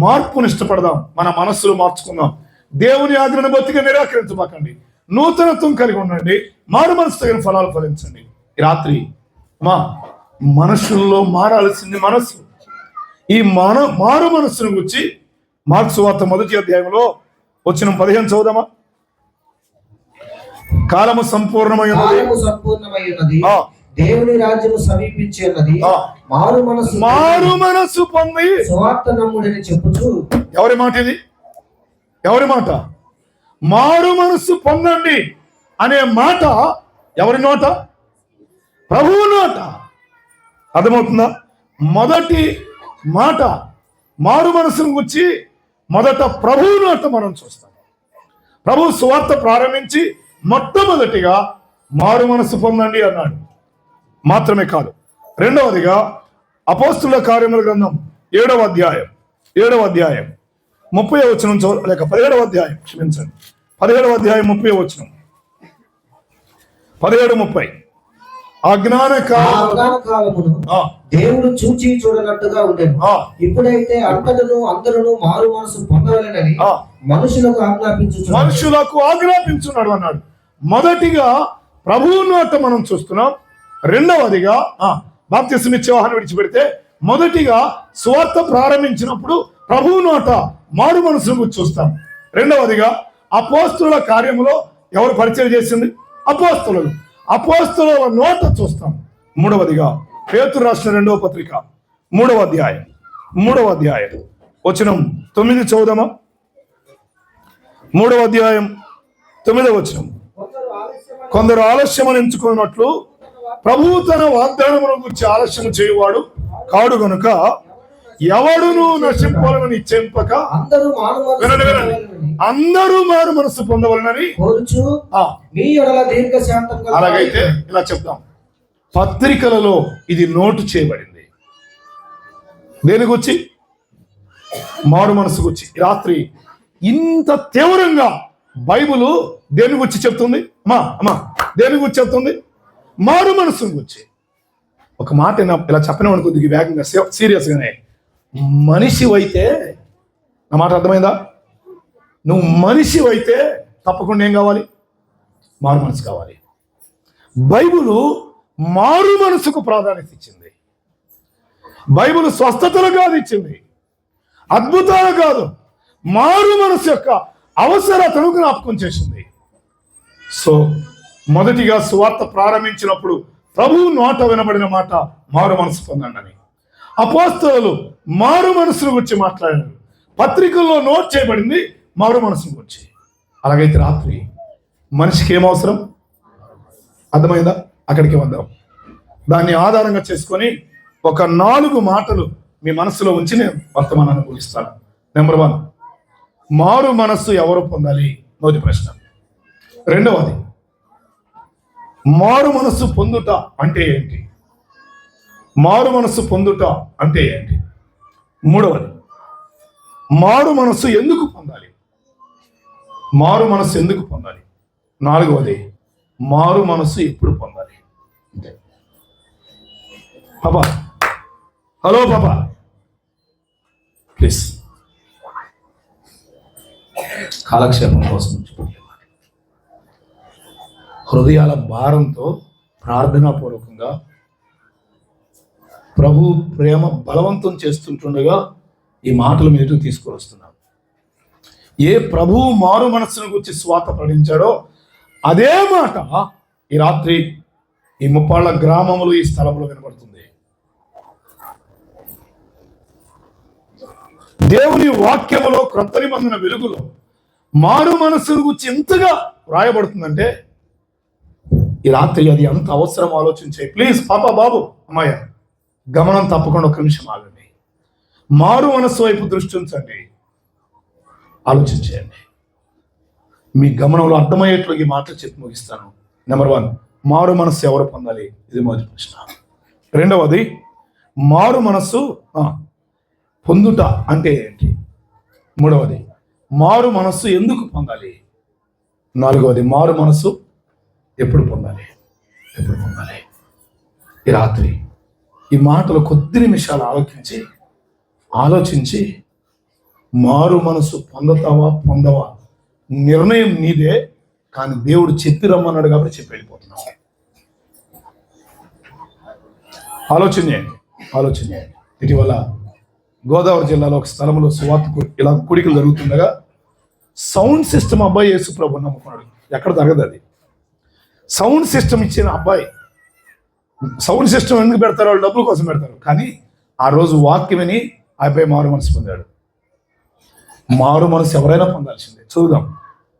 మార్పును ఇష్టపడదాం, మన మనస్సులు మార్చుకుందాం. దేవుని ఆజ్ఞను బొత్తిగా నిరాకరించబాకండి, నూతనత్వం కలిగి ఉండండి, మారు మనసు తగిన ఫలాలు ఫలించండి. ఈ రాత్రి మనుషుల్లో మారాల్సింది మనస్సు. ఈ మారు మనస్సును గురించి మార్క్స్ వార్త 1వ అధ్యాయంలో వచనం 15 చదువుదామా? కాలము సంపూర్ణమై ఉన్నది, దేవుని రాజ్యము సమీపించి ఉన్నది, మారు మనసు పొంది సువార్త నమ్ముడని చెప్పుచు. ఎవరి మాట ఇది? ఎవరి మాట? మారు మనసు పొందండి అనే మాట ఎవరి నోట? ప్రభువు నోట. అర్థమవుతుందా? మొదటి మాట మారు మనసును గురించి మొదట ప్రభువు నోట మనం చూస్తాం. ప్రభు సువార్త ప్రారంభించి మొట్టమొదటిగా మారు మనసు పొందండి అన్నాడు. మాత్రమే కాదు, రెండవదిగా అపోస్తుల కార్యముల గ్రంథం 7వ అధ్యాయం 30వ వచనం లేక 17వ అధ్యాయం, క్షమించండి, 17వ అధ్యాయం 30వ వచనం. 17:30. అజ్ఞాన కాలమును దేవుడు చూచి చూడనట్టుగా ఉండేది. ఇప్పుడైతే అందరూ మారు మనసు పొందవలెనని మనుషులకు ఆజ్ఞాపించున్నాడు అన్నాడు. మొదటిగా ప్రభువు నోట మనం చూస్తున్నాం. రెండవదిగా బాప్తిస్మ ఇచ్చే యోహాను విడిచిపెడితే మొదటిగా సువార్త ప్రారంభించినప్పుడు ప్రభువు నోట మారు మనసును గురించి చూస్తాం. రెండవదిగా అపోస్తుల కార్యములో ఎవరు పరిచయం చేసింది? అపోస్తుల నోట చూస్తాం. మూడవదిగా పేతురు రాసిన 2వ పత్రిక 3వ అధ్యాయం వచనం 9 చదువుదామా? 3వ అధ్యాయం 9వ వచనం. కొందరు ఆలస్యమని ఎంచుకున్నట్లు ప్రభువు తన వాగ్దానమును గురించి ఆలస్యం చేయువాడు కాడు గనుక ఎవడును నశింపాలని చెంపక అందరూ మారు మనసు పొందవలనని. అలాగైతే ఇలా చెప్తాం, పత్రికలలో ఇది నోటు చేయబడింది. దేని గురించి? మారు మనసు గురించి. రాత్రి ఇంత తీవ్రంగా బైబిల్ దేని గురించి చెప్తుంది? దేని గురించి చెప్తుంది? మారు మనసును గురించి. ఒక మాట ఇలా చెప్పిన కొద్దిగా వేగంగా సీరియస్గానే, మనిషివైతే, నా మాట అర్థమైందా? నువ్వు మనిషివైతే తప్పకుండా ఏం కావాలి? మారు మనసు కావాలి. బైబిల్ మారు మనసుకు ప్రాధాన్యత ఇచ్చింది. బైబిల్ స్వస్థతలు కాదు ఇచ్చింది, అద్భుతాలు కాదు, మారు మనసు యొక్క అవసరతను జ్ఞాపకం చేసింది. సో మొదటిగా సువార్త ప్రారంభించినప్పుడు ప్రభువు నోట వినబడిన మాట మారు మనసు పొందండి అని. అపోస్తలులు మారు మనసును గురించి మాట్లాడారు. పత్రికల్లో నోట్ చేయబడింది మారు మనసును గురించి. అలాగైతే రాత్రి మనిషికి ఏం అవసరం? అర్థమైందా? అక్కడికి వద్దాం. దాన్ని ఆధారంగా చేసుకొని ఒక 4 మాటలు మీ మనసులో ఉంచి నేను వర్తమానాన్ని ముగిస్తాను. నెంబర్ 1, మారు మనస్సు ఎవరు పొందాలి? మొదటి ప్రశ్న. రెండవది, మారు మనస్సు పొందుట అంటే ఏంటి? మారు మనస్సు పొందుట అంటే ఏంటి? మూడవది, మారు మనస్సు ఎందుకు పొందాలి? మారు మనస్సు ఎందుకు పొందాలి? నాలుగవది, మారు మనస్సు ఎప్పుడు పొందాలి? అంతే. పాపా, హలో పాపా, ప్లీజ్ కాలక్షేపం కోసం హృదయాల భారంతో ప్రార్థనాపూర్వకంగా ప్రభు ప్రేమ బలవంతం చేస్తుంటుండగా ఈ మాటలు మీరు తీసుకొని వస్తున్నాం. ఏ ప్రభువు మారు మనస్సును గురించి స్వాత ప్రకటించాడో అదే మాట ఈ రాత్రి ఈ ముప్పాళ్ళ గ్రామములు ఈ స్థలంలో వినబడుతుంది. దేవుని వాక్యములో క్రొత్త నిబంధన వెలుగులో మారు మనస్సును గురించి ఎంతగా రాయబడుతుందంటే ఈ రాత్రి అది అంత అవసరం ఆలోచించే. ప్లీజ్ పాప, బాబు, అమ్మాయ, గమనం తప్పకుండా ఒక నిమిషం ఆగండి. మారు మనస్సు వైపు దృష్టి ఉంచండి, ఆలోచించేయండి. మీ గమనంలో అర్థమయ్యేట్లు ఈ మాటలు చెప్పి ముగిస్తాను. నెంబర్ 1, మారు మనస్సు ఎవరు పొందాలి? ఇది మొదటి ప్రశ్న. రెండవది, మారు మనస్సు పొందుట అంటే ఏంటి? మూడవది, మారు మనస్సు ఎందుకు పొందాలి? 4వది, మారు మనస్సు ఎప్పుడు పొందాలి? ఎప్పుడు పొందాలి? ఈ రాత్రి ఈ మాటలు కొద్ది నిమిషాలు ఆలోచించి మారు మనసు పొందుతావా పొందవా నిర్ణయం నీదే. కానీ దేవుడు చెప్పి రమ్మన్నాడు కాబట్టి చెప్పి వెళ్ళిపోతున్నావు. ఆలోచన చేయండి. ఇటీవల గోదావరి జిల్లాలో ఒక స్థలంలో సువార్తకు ఇలా కూడికలు జరుగుతుండగా సౌండ్ సిస్టమ్ అబ్బాయి యేసు ప్రభు నమ్ముకున్నాడు. ఎక్కడ జరగదు అది. సౌండ్ సిస్టమ్ ఇచ్చిన అబ్బాయి, సౌండ్ సిస్టమ్ ఎందుకు పెడతారు? వాళ్ళు డబ్బుల కోసం పెడతారు. కానీ ఆ రోజు వాక్యం విని ఆ అబ్బాయి మారు మనసు పొందాడు. మారు మనసు ఎవరైనా పొందాల్సిందే. చదువుదాం.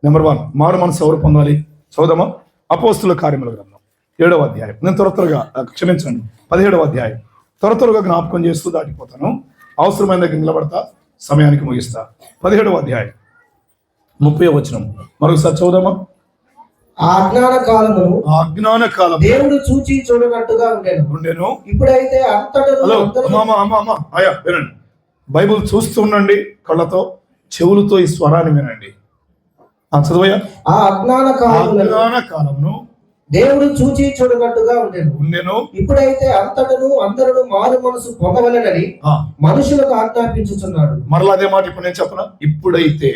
నెంబర్ 1, మారు మనసు ఎవరు పొందాలి? చదువుదామా? అపోస్తుల కార్యముల గ్రంథం 7వ అధ్యాయం. నేను త్వరగా క్షమించండి, 17వ అధ్యాయం. త్వరగా జ్ఞాపకం చేస్తూ దాటిపోతాను. అవసరమైన దగ్గర నిలబడతా, సమయానికి ముగిస్తా. 17వ అధ్యాయం 30వ వచనం మరొకసారి చదువుదామా? ఆ అజ్ఞాన కాలము దేవుడు చూచి చూడనట్టుగా ఉండెను. ఇప్పుడైతే వినండి. బైబుల్ చూస్తూ ఉండండి, కళ్ళతో చెవులతో ఈ స్వరాన్ని వినండి. చదువయ్యా. ఆ అజ్ఞాన కాలమును దేవుడు చూచి చూడనట్టుగా ఉండెను. ఇప్పుడైతే అంతటను అందరూ మారు మనసు పొందవలెనని మనుషులకు ఆజ్ఞాపించుచున్నాడు. మరలా అదే మాట ఇప్పుడు నేను చెప్పనా? ఎప్పుడైతే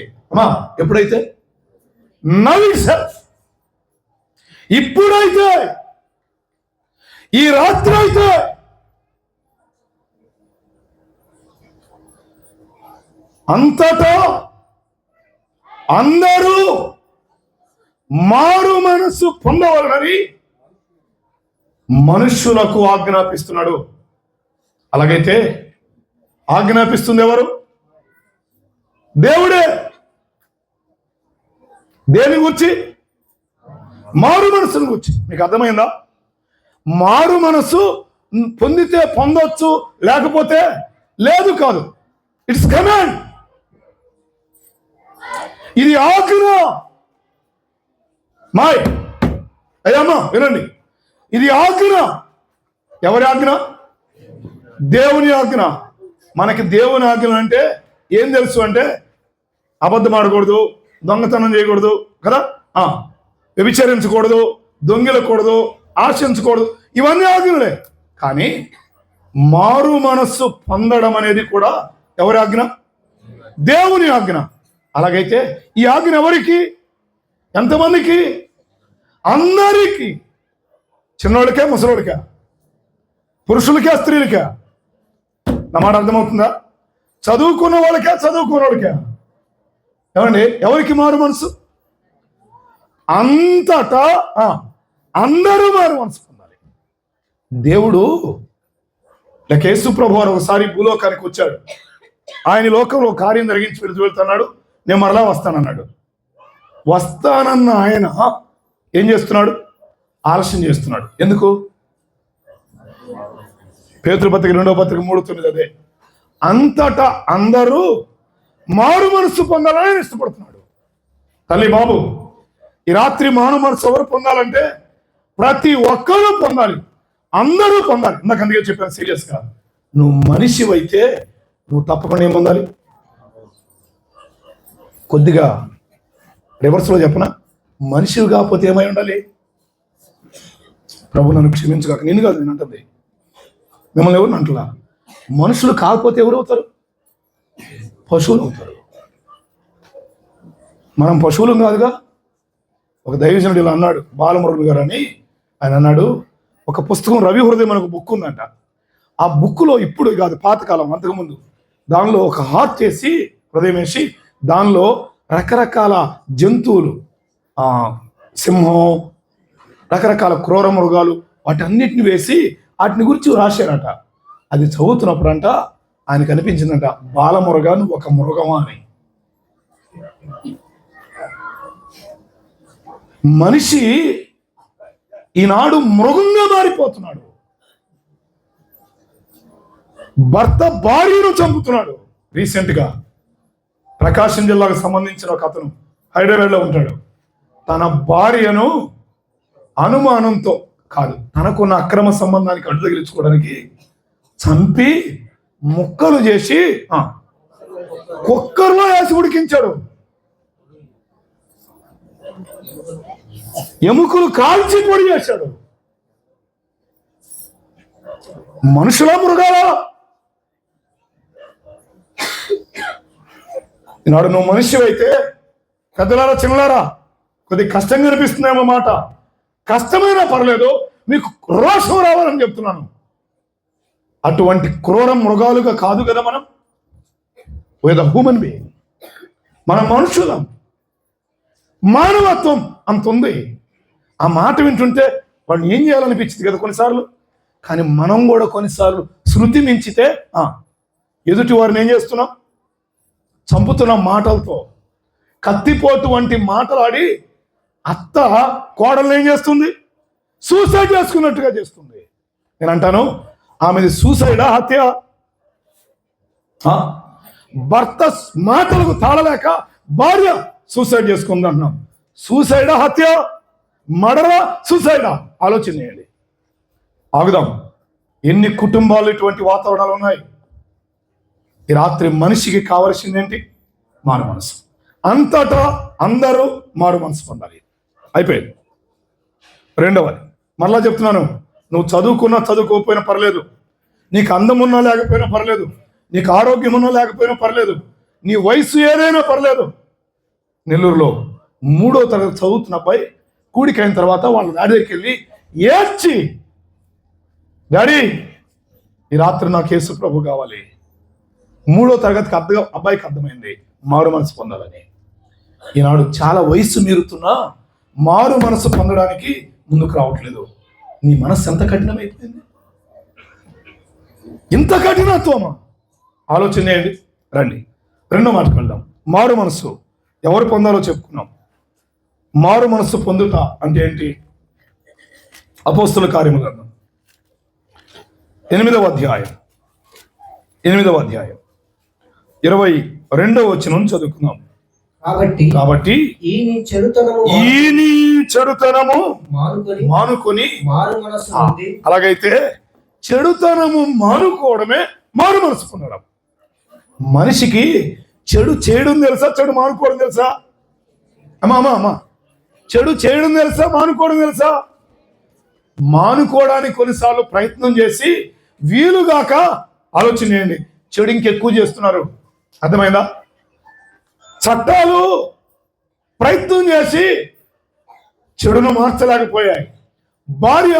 ఇప్పుడైతే ఈ రాత్రి అయితే అంతటా అందరూ మారు మనసు పొందవలనని మనుష్యులకు ఆజ్ఞాపిస్తున్నాడు. అలాగైతే ఆజ్ఞాపిస్తుంది ఎవరు? దేవుడే. దేని గురించి? మారు మనసును గురించి. మీకు అర్థమైందా? మారు మనసు పొందితే పొందొచ్చు, లేకపోతే లేదు. కాదు, ఇట్స్ కమాండ్. ఇది ఆజ్ఞ. అయ్యమ్మా వినండి, ఇది ఆజ్ఞ. ఎవరి ఆజ్ఞ? దేవుని ఆజ్ఞ. మనకి దేవుని ఆజ్ఞ అంటే ఏం తెలుసు అంటే అబద్ధం ఆడకూడదు, దొంగతనం చేయకూడదు కదా, వ్యభిచరించకూడదు, దొంగిలకూడదు, ఆశించకూడదు, ఇవన్నీ ఆజ్ఞలే. కానీ మారు మనస్సు పొందడం అనేది కూడా ఎవరి ఆజ్ఞ? దేవుని ఆజ్ఞ. అలాగైతే ఈ ఆజ్ఞ ఎవరికి? ఎంతమందికి? అందరికీ. చిన్నోళ్ళకే, ముసలోళ్ళకే, పురుషులకే, స్త్రీలకే. నా మాట అర్థమవుతుందా? చదువుకున్న వాళ్ళకే, చదువుకున్నోళ్ళకే. ఏమండి, ఎవరికి మారు మనసు? అంతటా అందరూ మారు మనసు పొందాలి. దేవుడు లేక యేసు ప్రభువు ఒకసారి భూలోకానికి వచ్చాడు. ఆయన లోకంలో కార్యం జరిగించి వెళ్తున్నాడు. నేను మరలా వస్తానన్నాడు. వస్తానన్న ఆయన ఏం చేస్తున్నాడు? ఆలస్యం చేస్తున్నాడు. ఎందుకు? పేతురు పత్రిక 2వ పత్రిక 3:9 అదే. అంతటా అందరూ మారు మనసు పొందాలని ఇష్టపడుతున్నాడు. తల్లి బాబు, ఈ రాత్రి మారు మనసు ఎవరు పొందాలంటే ప్రతి ఒక్కరూ పొందాలి, అందరూ పొందాలి. ఇందాక అందుకే చెప్పాను సీరియస్గా, నువ్వు మనిషివైతే నువ్వు తప్పకుండా ఏం పొందాలి? కొద్దిగా రివర్స్లో చెప్పనా? మనిషివి కాకపోతే ఏమై ఉండాలి? ప్రభు నన్ను క్షమించగాక, నేను కాదు నేను అంటుంది, మిమ్మల్ని ఎవరు అంటలా. మనుషులు కాకపోతే ఎవరు అవుతారు? పశువులు అవుతారు. మనం పశువులు కాదుగా. ఒక దైవజనుడు ఇలా అన్నాడు, బాలమురళి గారు అని. ఆయన అన్నాడు, ఒక పుస్తకం రవి హృదయం అని ఒక బుక్ ఉందంట. ఆ బుక్లో ఇప్పుడు కాదు, పాతకాలం, అంతకుముందు, దానిలో ఒక హార్ట్ చేసి హృదయం వేసి దానిలో రకరకాల జంతువులు, సింహం, రకరకాల క్రూర మృగాలు, వాటన్నిటిని వేసి వాటిని గురించి రాశారట. అది చదువుతున్నప్పుడంట ఆయనకు అనిపించిందంట, బాలమురగాను ఒక మృగమా అని. మనిషి ఈనాడు మృగంగా మారిపోతున్నాడు. భర్త భార్యను చంపుతున్నాడు. రీసెంట్గా ప్రకాశం జిల్లాకు సంబంధించిన ఒక అతను హైదరాబాద్లో ఉంటాడు. తన భార్యను అనుమానంతో కాదు, తనకున్న అక్రమ సంబంధానికి అడ్డు తగిలించుకోవడానికి చంపి ముక్కలు చేసి కుక్కర్లో వేసి ఉడికించాడు. ఎముకలు కాల్చి పొడి చేశాడు. మనుషుల మృగాలా? ఈనాడు నువ్వు మనిషి అయితే పెద్దలారా చిన్నలారా కొద్దిగా కష్టంగా అనిపిస్తుందేమో మాట. కష్టమైనా పర్లేదు, మీకు రోషం రావాలని చెప్తున్నాను. అటువంటి క్రూర మృగాలుగా కాదు కదా మనం. విత్ హ్యూమన్ బీయింగ్, మనం మనుషులం, మానవత్వం అంత ఉంది. ఆ మాట వింటుంటే వాడిని ఏం చేయాలనిపించింది కదా కొన్నిసార్లు. కానీ మనం కూడా కొన్నిసార్లు శృతి మించితే ఎదుటి వారిని ఏం చేస్తున్నాం? చంపుతున్నాం మాటలతో. కత్తిపోటు వంటి మాటలాడి అత్త కోడల్ని ఏం చేస్తుంది? సూసైడ్ చేసుకున్నట్టుగా చేస్తుంది. నేను అంటాను, ఆమెది సూసైడా హత్య? భర్త మాటలకు తాళలేక భార్య సూసైడ్ చేసుకుంది అంటున్నాం. సూసైడా హత్య? మర్డరా? సూసైడా? ఆలోచన చేయండి. ఆగుదాం. ఎన్ని కుటుంబాలు ఇటువంటి వాతావరణాలు ఉన్నాయి. ఈ రాత్రి మనిషికి కావలసింది ఏంటి? మారు మనసు. అంతటా అందరూ మారు మనసు పొందాలి. అయిపోయింది. రెండవది మరలా చెప్తున్నాను, నువ్వు చదువుకున్నా చదువుకోకపోయినా పర్లేదు, నీకు అందం ఉన్నా లేకపోయినా పర్లేదు, నీకు ఆరోగ్యం ఉన్నా లేకపోయినా పర్లేదు, నీ వయసు ఏదైనా పర్లేదు. నెల్లూరులో 3వ తరగతి చదువుతున్న అబ్బాయి కూడికి అయిన తర్వాత వాళ్ళ డాడీ దగ్గరికి వెళ్ళి ఏడ్చి, డాడీ ఈ రాత్రి నాకు యేసు ప్రభు కావాలి. 3వ తరగతికి అబ్బాయికి అర్థమైంది మారు మనసు పొందాలని. ఈనాడు చాలా వయసు మీరుతున్నా మారు మనసు పొందడానికి ముందుకు రావట్లేదు. నీ మనస్సు ఎంత కఠినమైపోయింది? ఇంత కఠినత్వమా? ఆలోచన చేయండి. రండి రెండో మాటకు వెళ్దాం. మారు మనసు ఎవరు పొందాలో చెప్పుకున్నాం. మారు మనసు పొందుట అంటే ఏంటి? అపోస్తుల కార్యముల గ్రంథం 8వ అధ్యాయం 22వ వచనం చదువుకుందాం. కాబట్టి ఈ చెడుతనము మానుకొని అలాగైతే చెడుతనము మానుకోవడమే మారు మనసు పొందడం. మనిషికి చెడు చేయడం తెలుసా, చెడు మానుకోవడం తెలుసా? అమ్మా చెడు చేయడం తెలుసా, మానుకోవడం తెలుసా? మానుకోవడానికి కొన్నిసార్లు ప్రయత్నం చేసి వీలుగాక ఆలోచన చేయండి, చెడు ఇంకెక్కువ చేస్తున్నారు. అర్థమైందా? చట్టాలు ప్రయత్నం చేసి చెడును మార్చలేకపోయాయి. భార్య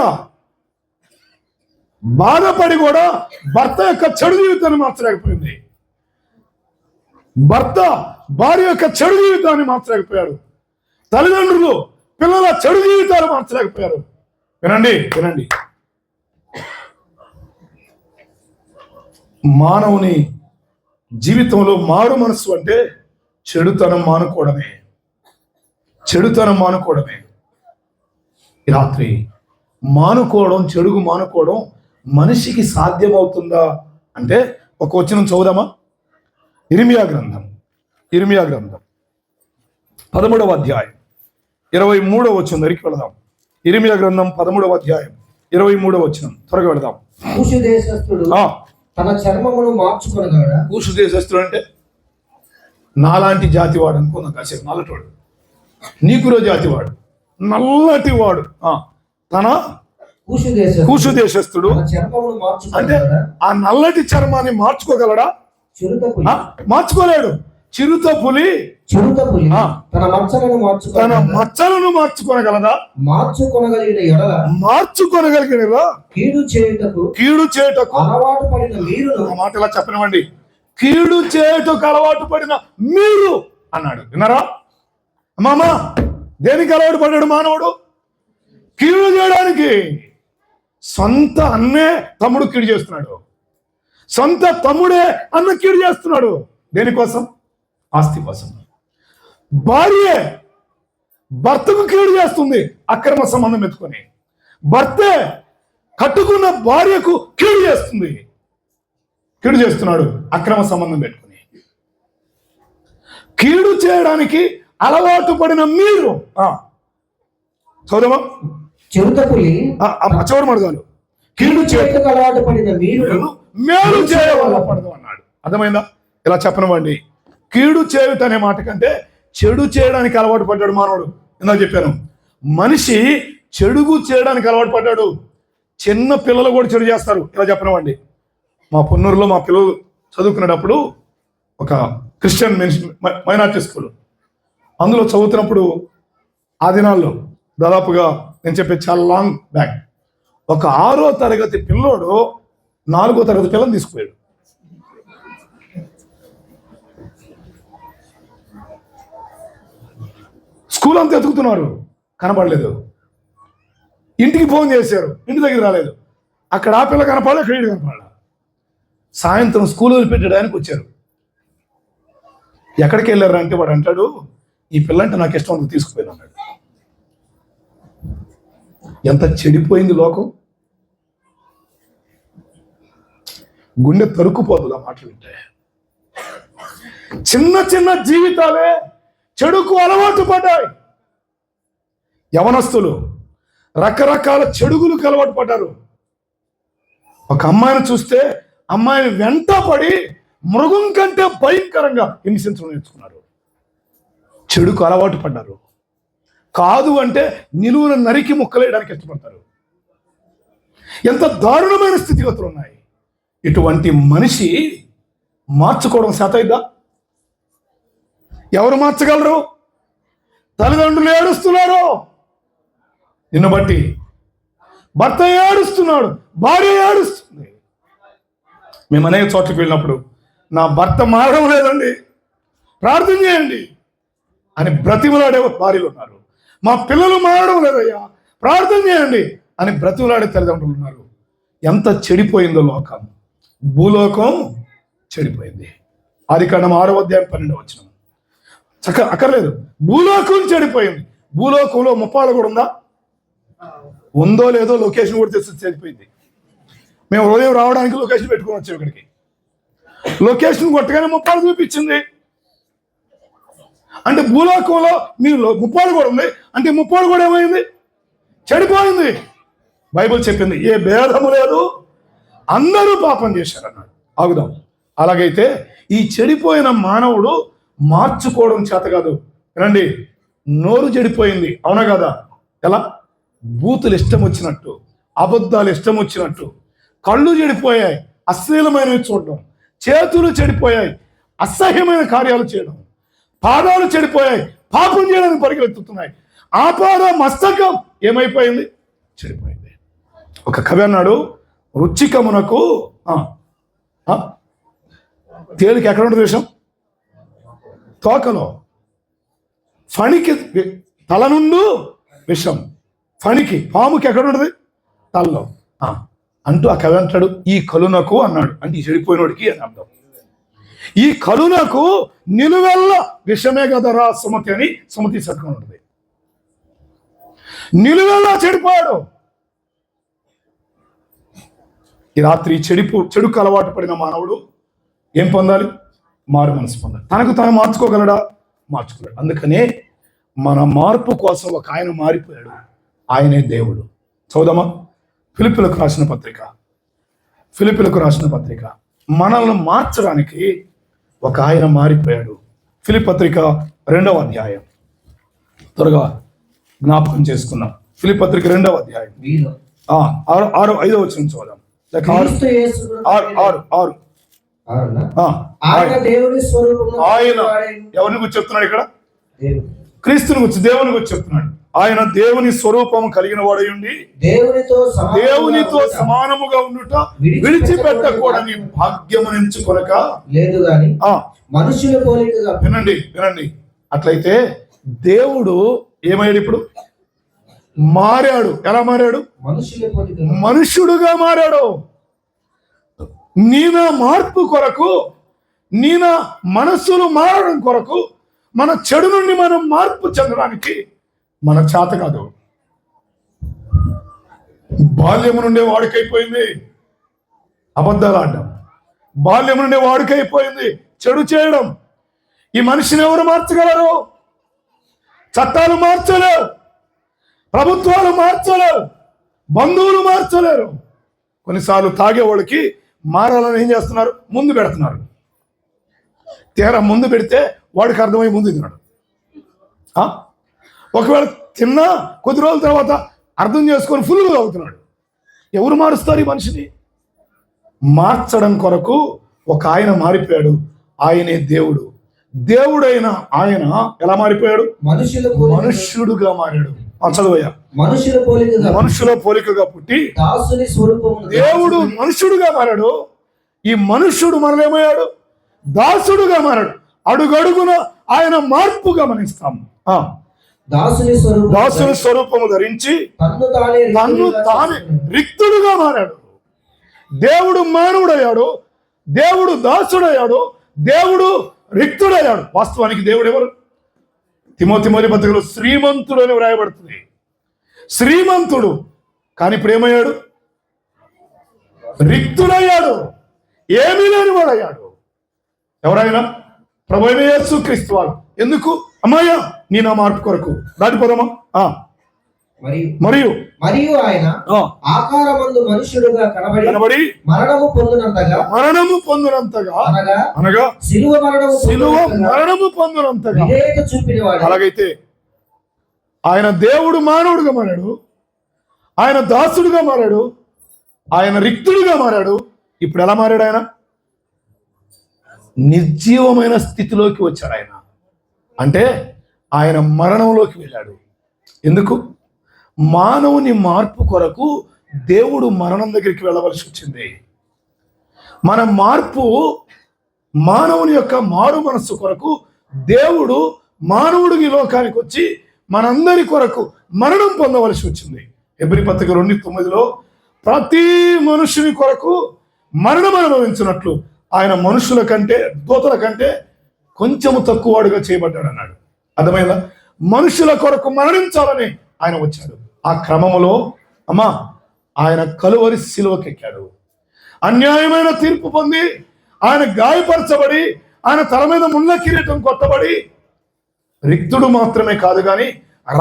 బాధపడి కూడా భర్త యొక్క చెడు జీవితాన్ని మార్చలేకపోయింది. భర్త భార్య యొక్క చెడు జీవితాన్ని మార్చలేకపోయాడు. తల్లిదండ్రులు పిల్లల చెడు జీవితాలు మార్చలేకపోయారు. వినండి. మానవుని జీవితంలో మారు మనసు అంటే చెడుతనం మానుకోవడమే. ఈ రాత్రి మానుకోవడం, చెడుగు మానుకోవడం మనిషికి సాధ్యమవుతుందా అంటే ఒక వచనం చదువుదామా? ఇర్మియా గ్రంథం 13వ అధ్యాయం 23వ వచనం దగ్గరికి వెళదాం. ఇర్మియా గ్రంథం 13వ అధ్యాయం 23వ వచనం. త్వరగా వెళదాం. కూషు దేశస్థుడు తన చర్మమును మార్చుకొనగలడా? కూషు దేశస్థుడు అంటే నాలాంటి జాతివాడు అనుకున్నాం. కాసేపు నల్లటివాడు, నీకురో జాతివాడు, నల్లటివాడు. తన కూషు దేశస్థుడు అంటే ఆ నల్లటి చర్మాన్ని మార్చుకోగలడా? మార్చుకోలేడు. చిరుత పులి తన మచ్చలను మార్చుకోనగలదా? మార్చుకోనగలిగిన కీడు చేయుటకు అలవాటు పడిన మీరు, మాట ఇలా చెప్పనివ్వండి, కీడు చేయుటకు అలవాటు పడిన మీరు అన్నాడు. విన్నారా అమ్మా? దేనికి అలవాటు పడ్డాడు మానవుడు? కీడు చేయడానికి. సొంత అన్నే తమ్ముడు కీడు చేస్తున్నాడు, సొంత తమ్ముడే అన్న కీడు చేస్తున్నాడు. దేనికోసం? ఆస్తి కోసం. భార్యే భర్తకు కీడు చేస్తుంది అక్రమ సంబంధం ఎత్తుకొని. భర్తే కట్టుకున్న భార్యకు కీడు చేస్తున్నాడు అక్రమ సంబంధం పెట్టుకుని. కీడు చేయడానికి అలవాటు పడిన మీరు చదువు చిరుతపులి చివరి మడగాలు కీడు చేయటకు అలవాటు పడిన మీరు మేలు చేయవలపడదు అన్నాడు. అర్థమైందా? ఇలా చెప్పనివ్వండి. కీడు చేయుట అనే మాట కంటే చెడు చేయడానికి అలవాటు పడ్డాడు మానవుడు. ఇందాక చెప్పాను, మనిషి చెడుగు చేయడానికి అలవాటు పడ్డాడు. చిన్న పిల్లలు కూడా చెడు చేస్తారు. ఇలా చెప్పనివ్వండి, మా పొన్నూరులో మా పిల్లలు చదువుకునేటప్పుడు ఒక క్రిస్టియన్ మైనార్టీ స్కూల్, అందులో చదువుతున్నప్పుడు ఆ దినాల్లో దాదాపుగా నేను చెప్పే చాలా లాంగ్ బ్యాక్, ఒక 6వ తరగతి పిల్లోడు 4వ తరగతి పిల్లని తీసుకుపోయాడు. స్కూల్ అంతా ఎతుకుతున్నారు, కనపడలేదు. ఇంటికి ఫోన్ చేశారు, ఇంటి దగ్గర రాలేదు. అక్కడ ఆ పిల్ల కనపడలేదు, ఇక్కడ ఈడు కనపడలేదు. సాయంత్రం స్కూల్ వదిలిపెట్టడానికి వచ్చారు. ఎక్కడికి వెళ్ళారు అంటే వాడు అంటాడు, ఈ పిల్ల అంటే నాకు ఇష్టం అంత తీసుకుపోయాను అన్నాడు. ఎంత చెడిపోయింది లోకం, గుండె తరుక్కుపోతుంది ఆ మాటలు వింటే. చిన్న చిన్న జీవితాలే చెడుకు అలవాటు పడ్డాయి. యవనస్తులు రకరకాల చెడుగులకు అలవాటు పడ్డారు. ఒక అమ్మాయిని చూస్తే అమ్మాయిని వెంట పడి మృగం కంటే భయంకరంగా హింసించడం నేర్చుకున్నారు. చెడుకు అలవాటు పడ్డారు. కాదు అంటే నిలువున నరికి ముక్కలేయడానికి ఇష్టపడతారు. ఎంత దారుణమైన స్థితిగతులు ఉన్నాయి. ఇటువంటి మనిషి మార్చుకోవడం శాతయిద్దా? ఎవరు మార్చగలరు? తల్లిదండ్రులు ఏడుస్తున్నారు, నిన్ను బట్టి భర్త ఏడుస్తున్నాడు, భార్య ఏడుస్తుంది. మేము అనేక చోట్లకి వెళ్ళినప్పుడు నా భర్త మారడం లేదండి, ప్రార్థన చేయండి అని బ్రతిమలాడే భార్యలు ఉన్నారు. మా పిల్లలు మారడం లేదయ్యా, ప్రార్థన చేయండి అని బ్రతిమలాడే తల్లిదండ్రులు ఉన్నారు. ఎంత చెడిపోయిందో లోకం, భూలోకం చెడిపోయింది. ఆదికాండం 6వ అధ్యాయం 12వ వచనం. అక్కర్లేదు, భూలోకం చెడిపోయింది. భూలోకంలో ముప్పాలు కూడా ఉందా? ఉందో లేదో లొకేషన్ కూడా తెచ్చి చెడిపోయింది. మేము ఉదయం రావడానికి లొకేషన్ పెట్టుకుని వచ్చాం. ఇక్కడికి లొకేషన్ కొట్టగానే ముప్పాలు చూపించింది. అంటే భూలోకంలో మీ ముప్పాలు కూడా ఉంది, అంటే ముప్పాలు కూడా ఏమైంది? చెడిపోయింది. బైబిల్ చెప్పింది ఏ భేదము లేదు, అందరూ పాపం చేశారన్నాడు. ఆగుదాం. అలాగైతే ఈ చెడిపోయిన మానవుడు మార్చుకోవడం చేత కాదు. రండి, నోరు చెడిపోయింది, అవునా కదా? ఎలా? బూతులు ఇష్టం వచ్చినట్టు, అబద్ధాలు ఇష్టం వచ్చినట్టు, కళ్ళు చెడిపోయాయి, అశ్లీలమైనవి చూడడం, చేతులు చెడిపోయాయి, అసహ్యమైన కార్యాలు చేయడం, పాదాలు చెడిపోయాయి, పాపం చేయడానికి పరిగెత్తుతున్నాయి. ఆపాద మస్తకం ఏమైపోయింది? చెడిపోయింది. ఒక కవి అన్నాడు, రుచికమునకు తేలిక ఎక్కడ ఉంటుంది విషం? తోకలో. ఫణికి తల నుండి విషం, ఫణికి పాముకి ఎక్కడ ఉంటుంది? తలలో. అంటూ ఆ కవి అంటాడు, ఈ కలునకు అన్నాడు. అంటే ఈ చెడిపోయినోడికి అని అర్థం. ఈ కలునకు నిలువెల్ల విషమే కదరా సుమతి అని సుమతి శతకం ఉంటుంది. నిలువెల్లా చెడిపోయాడు. ఈ రాత్రి చెడుకు అలవాటు పడిన మానవుడు ఏం పొందాలి? మారు మనసు పొందాలి. తనకు తాను మార్చుకోగలడా? మార్చుకోలేడు. అందుకనే మన మార్పు కోసం ఒక ఆయన మారిపోయాడు, ఆయనే దేవుడు. చదువుదామా? ఫిలిప్పీలకు రాసిన పత్రిక. మనల్ని మార్చడానికి ఒక ఆయన మారిపోయాడు. ఫిలిప్పీ పత్రిక 2వ అధ్యాయం. త్వరగా జ్ఞాపకం చేసుకున్నాం. ఫిలిప్పీ పత్రిక 2వ అధ్యాయం 5వ వచనం చూద్దాం. ఆయన ఎవరిని గురించి చెప్తున్నాడు ఇక్కడ? క్రీస్తుని గురించి, దేవుని గురించి చెప్తున్నాడు. ఆయన దేవుని స్వరూపము కలిగిన వాడయుండి దేవునితో సమానముగా ఉండుట విడిచిపెట్టకూడని భాగ్యము ఎంచుకొనక లేదు గాని మనుషుల పోలికగా. వినండి. అట్లయితే దేవుడు ఏమయ్యాడు? ఇప్పుడు మారాడు. ఎలా మారాడు? మనుషుడుగా మారాడు. నీనా మార్పు కొరకు, నీనా మనస్సులు మారడం కొరకు, మన చెడు నుండి మనం మార్పు చెందడానికి మన చేత కాదు. బాల్యము నుండే వాడికైపోయింది అబద్ధాలు ఆడడం, బాల్యము నుండే వాడికైపోయింది చెడు చేయడం. ఈ మనిషిని ఎవరు మార్చగలరు? చట్టాలు మార్చలేవు, ప్రభుత్వాలు మార్చలేవు, బంధువులు మార్చలేరు. కొన్నిసార్లు తాగేవాళ్ళకి మారాలని ఏం చేస్తున్నారు? ముందు పెడుతున్నారు. తీరా ముందు పెడితే వాడికి అర్థమై ముందు తిన్నాడు. ఒకవేళ తిన్నా కొద్ది రోజుల తర్వాత అర్థం చేసుకొని ఫుల్గా తాగుతున్నాడు. ఎవరు మారుస్తారు ఈ మనిషిని? మార్చడం కొరకు ఒక ఆయన మారిపోయాడు. ఆయనే దేవుడు. దేవుడైన ఆయన ఎలా మారిపోయాడు? మనుష్యుడుగా మారాడు. చదువయ్యా. మనుషుల పోలికగా పుట్టి దాసుని స్వరూపమును దేవుడు మనుష్యుడుగా మారాడు. ఈ మనుష్యుడు మనలేమయ్యాడు? దాసుడుగా మారాడు. అడుగడుగున ఆయన మార్పు గమనిస్తాం. దాసుని స్వరూపము ధరించి తన్ను తానే రిక్తుడుగా మారాడు. దేవుడు మానవుడయ్యాడు, దేవుడు దాసుడయ్యాడు, దేవుడు రిక్తుడయ్యాడు. వాస్తవానికి దేవుడు ఎవరు? తిమోతి మొదటి పత్రికలో శ్రీమంతుడు అని వ్రాయబడుతుంది. శ్రీమంతుడు, కానీ ప్రేమయ్యాడు, రిక్తుడయ్యాడు, ఏమీ లేని వాడయ్యాడు. ఎవరైనా ప్రభు అయిన యేసుక్రీస్తు వారు. ఎందుకు? అమ్మాయ్యా నీ నా మార్పు కొరకు. దాటిపోదామా? మరియు ఆయన ఆకారమందు మనుష్యుడుగా కనబడి మరణము పొందునంతగా అనగా సిలువ మరణము పొందునంతగా చూపినవాడు. అలాగైతే ఆయన దేవుడు మానవుడుగా మారాడు, ఆయన దాసుడుగా మారాడు, ఆయన రిక్తుడుగా మారాడు. ఇప్పుడు ఎలా మారాడు? ఆయన నిర్జీవమైన స్థితిలోకి వచ్చాడు. ఆయన అంటే ఆయన మరణంలోకి వెళ్ళాడు. ఎందుకు? మానవుని మార్పు కొరకు దేవుడు మరణం దగ్గరికి వెళ్ళవలసి వచ్చింది. మన మార్పు, మానవుని యొక్క మారు మనస్సు కొరకు దేవుడు మానవుడికి లోకానికి వచ్చి మనందరి కొరకు మరణం పొందవలసి వచ్చింది. హెబ్రీ పత్రిక 2:9 ప్రతి మనుషుని కొరకు మరణం అనుభవించినట్లు ఆయన మనుషుల కంటే, దూతల కంటే కొంచెము తక్కువగా చేయబడ్డాడు అన్నాడు. అర్థమైందా? మనుషుల కొరకు మరణించాలని ఆయన వచ్చాడు. ఆ క్రమములో ఆయన కలువరి సిలువకెక్కాడు. అన్యాయమైన తీర్పు పొంది ఆయన గాయపరచబడి ఆయన తల మీద ముళ్ళ కిరీటం కొట్టబడి రిక్తుడు మాత్రమే కాదు కానీ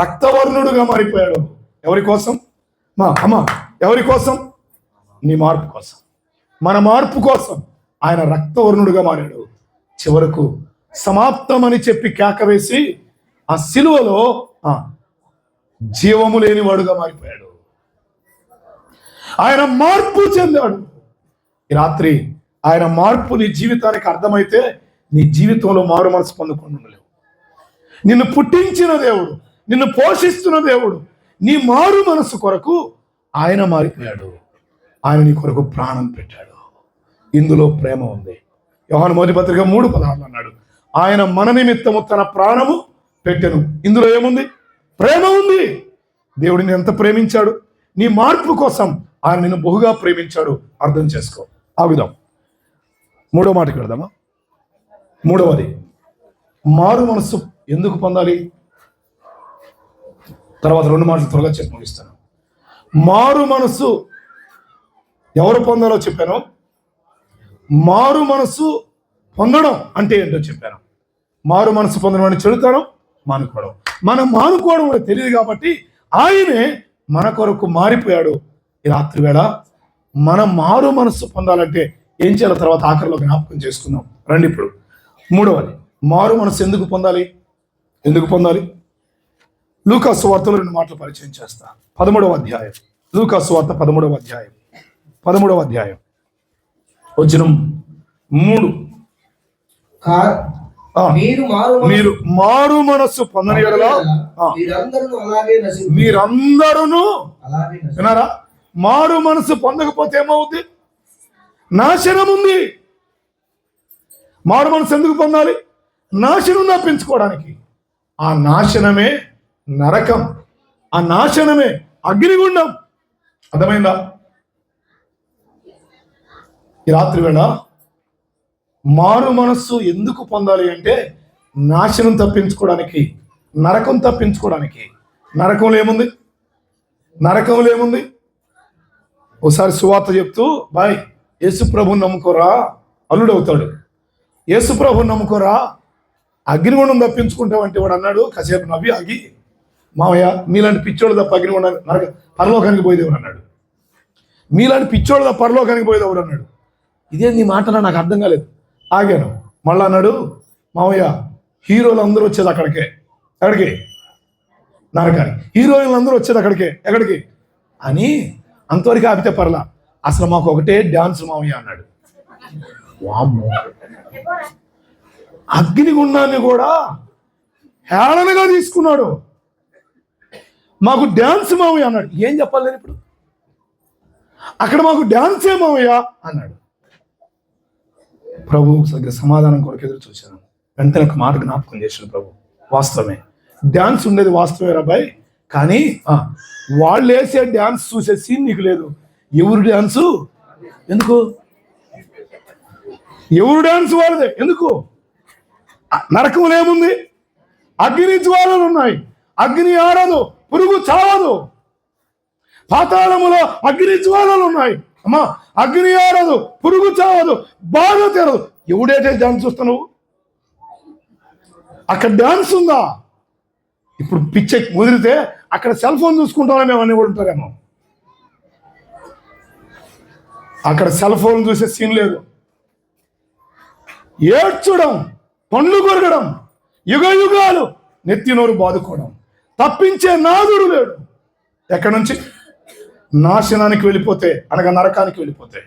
రక్తవర్ణుడుగా మారిపోయాడు. ఎవరి కోసం? ఎవరి కోసం? నీ మార్పు కోసం, మన మార్పు కోసం ఆయన రక్తవర్ణుడుగా మారాడు. చివరకు సమాప్తమని చెప్పి కేక వేసి ఆ సిలువలో జీవము లేనివాడుగా మారిపోయాడు. ఆయన మార్పు చెందాడు. ఈ రాత్రి ఆయన మార్పు నీ జీవితానికి అర్థమైతే నీ జీవితంలో మారు మనసు పొందుకుండలేవు. నిన్ను పుట్టించిన దేవుడు, నిన్ను పోషిస్తున్న దేవుడు, నీ మారు మనసు కొరకు ఆయన మారిపోయాడు. ఆయన నీ కొరకు ప్రాణం పెట్టాడు. ఇందులో ప్రేమ ఉంది. యోహాను మొదటి పత్రిక 3:16 అన్నాడు, ఆయన మన నిమిత్తము తన ప్రాణము పెట్టెను. ఇందులో ఏముంది? ప్రేమ ఉంది. దేవుడిని ఎంత ప్రేమించాడు! నీ మార్పు కోసం ఆయన నిన్ను బహుగా ప్రేమించాడు. అర్థం చేసుకో. ఆగుదాం. 3వ మాటకి వెళదామా? 3వది, మారు మనస్సు ఎందుకు పొందాలి? తర్వాత 2 మాటలు త్వరగా చెప్పి ముగిస్తాను. మారు మనస్సు ఎవరు పొందాలో చెప్పాను. మారు మనస్సు పొందడం అంటే ఏంటో చెప్పాను. మారు మనస్సు పొందడం అని చెడుతాను, మానుకోవడం. మనం మానుకోవడం కూడా తెలియదు కాబట్టి ఆయనే మన కొరకు మారిపోయాడు. ఈ రాత్రి వేళ మనం మారు మనస్సు పొందాలంటే ఏం చేయాలి? తర్వాత ఆఖరిలో జ్ఞాపకం చేసుకుందాం. రండి. ఇప్పుడు 3వది, మారు మనస్సు ఎందుకు పొందాలి? లూకా సువార్తలో 2 మాటలు పరిచయం చేస్తా. 13వ అధ్యాయం, లూకా సువార్త 13వ అధ్యాయం వచనం 3. మీరు మారు మనస్సు పొందని యెడల మీరందరూ వినారా? మారు మనసు పొందకపోతే ఏమవుద్ది? నాశనం ఉంది. మారు మనసు ఎందుకు పొందాలి? నాశనం తప్పించుకోవడానికి. ఆ నాశనమే నరకం, ఆ నాశనమే అగ్నిగుండం. అర్థమైందా? ఈ రాత్రి వేళ మారు మనస్సు ఎందుకు పొందాలి అంటే నాశనం తప్పించుకోవడానికి, నరకం తప్పించుకోవడానికి. నరకంలో ఏముంది? ఒకసారి సువార్త చెప్తూ, బాయ్ యేసు ప్రభుని నమ్ముకోరా, అల్లుడవుతాడు. యేసు ప్రభుని నమ్ముకోరా, అగ్నిగుండం తప్పించుకుంటావంటే వాడు అన్నాడు, కాసేపు నవ్వి ఆగి, మామయ్య మీలాంటి పిచ్చోడు తప్ప అగ్నిగుండం పరలోకానికి పోయేదేవుడు అన్నాడు. మీలాంటి పిచ్చోడు తప్ప పరలోకానికి పోయేదేవుడు అన్నాడు. ఇదే నీ మాటలో నాకు అర్థం కాలేదు. ఆగాను. మళ్ళా అన్నాడు, మామయ్య హీరోలు అందరూ వచ్చేది అక్కడికి నరకానికి. హీరోయిన్లు అందరూ వచ్చేది ఎక్కడికి అని అంతవరకు ఆపితే పర్లా. అసలు మాకు ఒకటే డ్యాన్స్ మామయ్య అన్నాడు. వామ్మో, అగ్నిగుండాన్ని కూడా హేళనగా తీసుకున్నాడు. మాకు డ్యాన్స్ మామయ్య అన్నాడు. ఏం చెప్పాలి నేను ఇప్పుడు? అక్కడ మాకు డ్యాన్సే మామయ్య అన్నాడు. ప్రభు దగ్గర సమాధానం కొరకు ఎదురు చూశాను. వెంటనే ఒక మాట జ్ఞాపకం చేశాడు ప్రభు. వాస్తవమే, డ్యాన్స్ ఉండేది వాస్తవమే రాబాయ్, కానీ వాళ్ళు వేసే డ్యాన్స్ చూసే సీన్ నీకు లేదు. ఎవరు డ్యాన్సు ఎందుకు? ఎవరు డ్యాన్స్ వాళ్ళదే ఎందుకు? నరకంలో ఏముంది? అగ్ని జ్వాలలు ఉన్నాయి. అగ్ని ఆరదు, పురుగు చావదు. పాతాళములో అగ్ని జ్వాలలు ఉన్నాయి. అమ్మా, అగ్ని ఆరదు, పురుగు చావదు, బాధ తెరదు. ఎవడైతే డ్యాన్స్ చూస్తున్నావు? అక్కడ డ్యాన్స్ ఉందా? ఇప్పుడు పిచ్చె ముదిరితే అక్కడ సెల్ ఫోన్ చూసుకుంటామని మేము అన్నీ కూడా ఉంటారేమో. అక్కడ సెల్ ఫోన్ చూసే సీన్ లేదు. ఏడ్చడం, పండ్లు కొరగడం, యుగ యుగాలు నెత్తి నోరు బాదుకోవడం, తప్పించే నాదుడు లేడు. ఎక్కడి నుంచి? నాశనానికి వెళ్ళిపోతే, అనగా నరకానికి వెళ్ళిపోతే.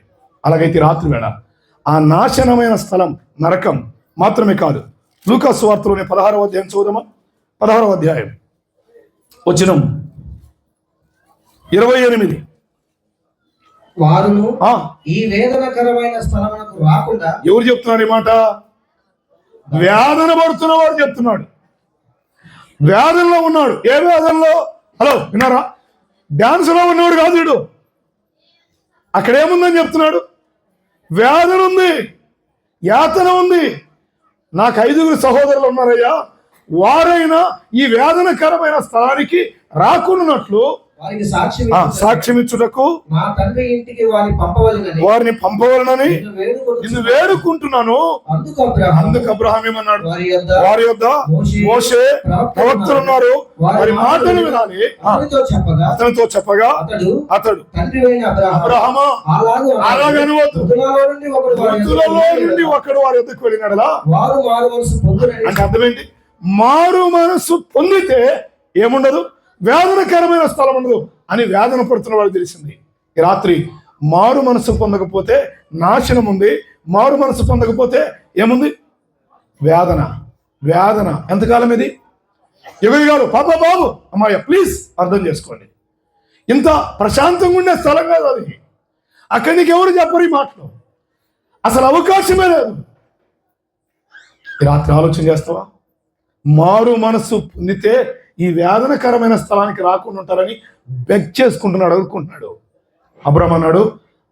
అలాగైతే రాత్రి వేళ ఆ నాశనమైన స్థలం నరకం మాత్రమే కాదు. లూకా సువార్తలోని 16వ అధ్యాయం చూద్దామా? 16వ అధ్యాయం వచనం 28. వారును ఈ వేదనకరమైన స్థలమునకు రాకుండా. ఎవరు చెప్తున్నారు ఈ మాట? వేదన పడుతున్న వాడు చెప్తున్నాడు. వేదనలో ఉన్నాడు. ఏ వేదనలో? హలో, విన్నారా? డాన్స్లో ఉన్నవాడు కాదు వీడు. అక్కడ ఏముందని చెప్తున్నాడు? వేదన ఉంది, యాతన ఉంది. నాకు 5 సహోదరులు ఉన్నారయ్యా, వారైనా ఈ వేదనకరమైన స్థలానికి రాకున్నట్లు వారికి సాక్ష్యం ఇచ్చుటకు నా తండ్రి ఇంటికి వారిని పంపవలనని నిన్ను వేడుకుంటున్నాను. అందుకు అబ్రహాం ఏమన్నాడు? వారి యొద్ద మోషే ప్రవక్తలు ఉన్నారు, వారి మాటలు వినాలి. అతనితో చెప్పగా అతడు అబ్రహామా అలాగనవద్దు, మృతులలో నుండి ఒకడు వారి యొద్దకు వెళ్ళినాడలా. అంటే అర్థం ఏంటి? మారు మనసు పొందితే ఏముండదు, వేదనకరమైన స్థలం ఉండదు అని వేదన పడుతున్న వాళ్ళు తెలిసింది. ఈ రాత్రి మారు మనసు పొందకపోతే నాశనం ఉంది. మారు మనసు పొందకపోతే ఏముంది? వేదన. వేదన ఎంతకాలం ఇది? యుగాలు. పాపా బాబు, అమ్మాయ ప్లీజ్ అర్థం చేసుకోండి. ఇంత ప్రశాంతంగా ఉండే స్థలం కాదు అది. అక్కడి నీకు ఎవరు చెప్పరు ఈ మాటలు. అసలు అవకాశమే లేదు. ఈ రాత్రి ఆలోచన చేస్తావా? మారు మనసు పొందితే ఈ వేదనకరమైన స్థలానికి రాకుండా ఉంటారని బెగ్ చేసుకుంటున్నాడు, అడుగుకుంటున్నాడు. అబ్రహాం అన్నాడు,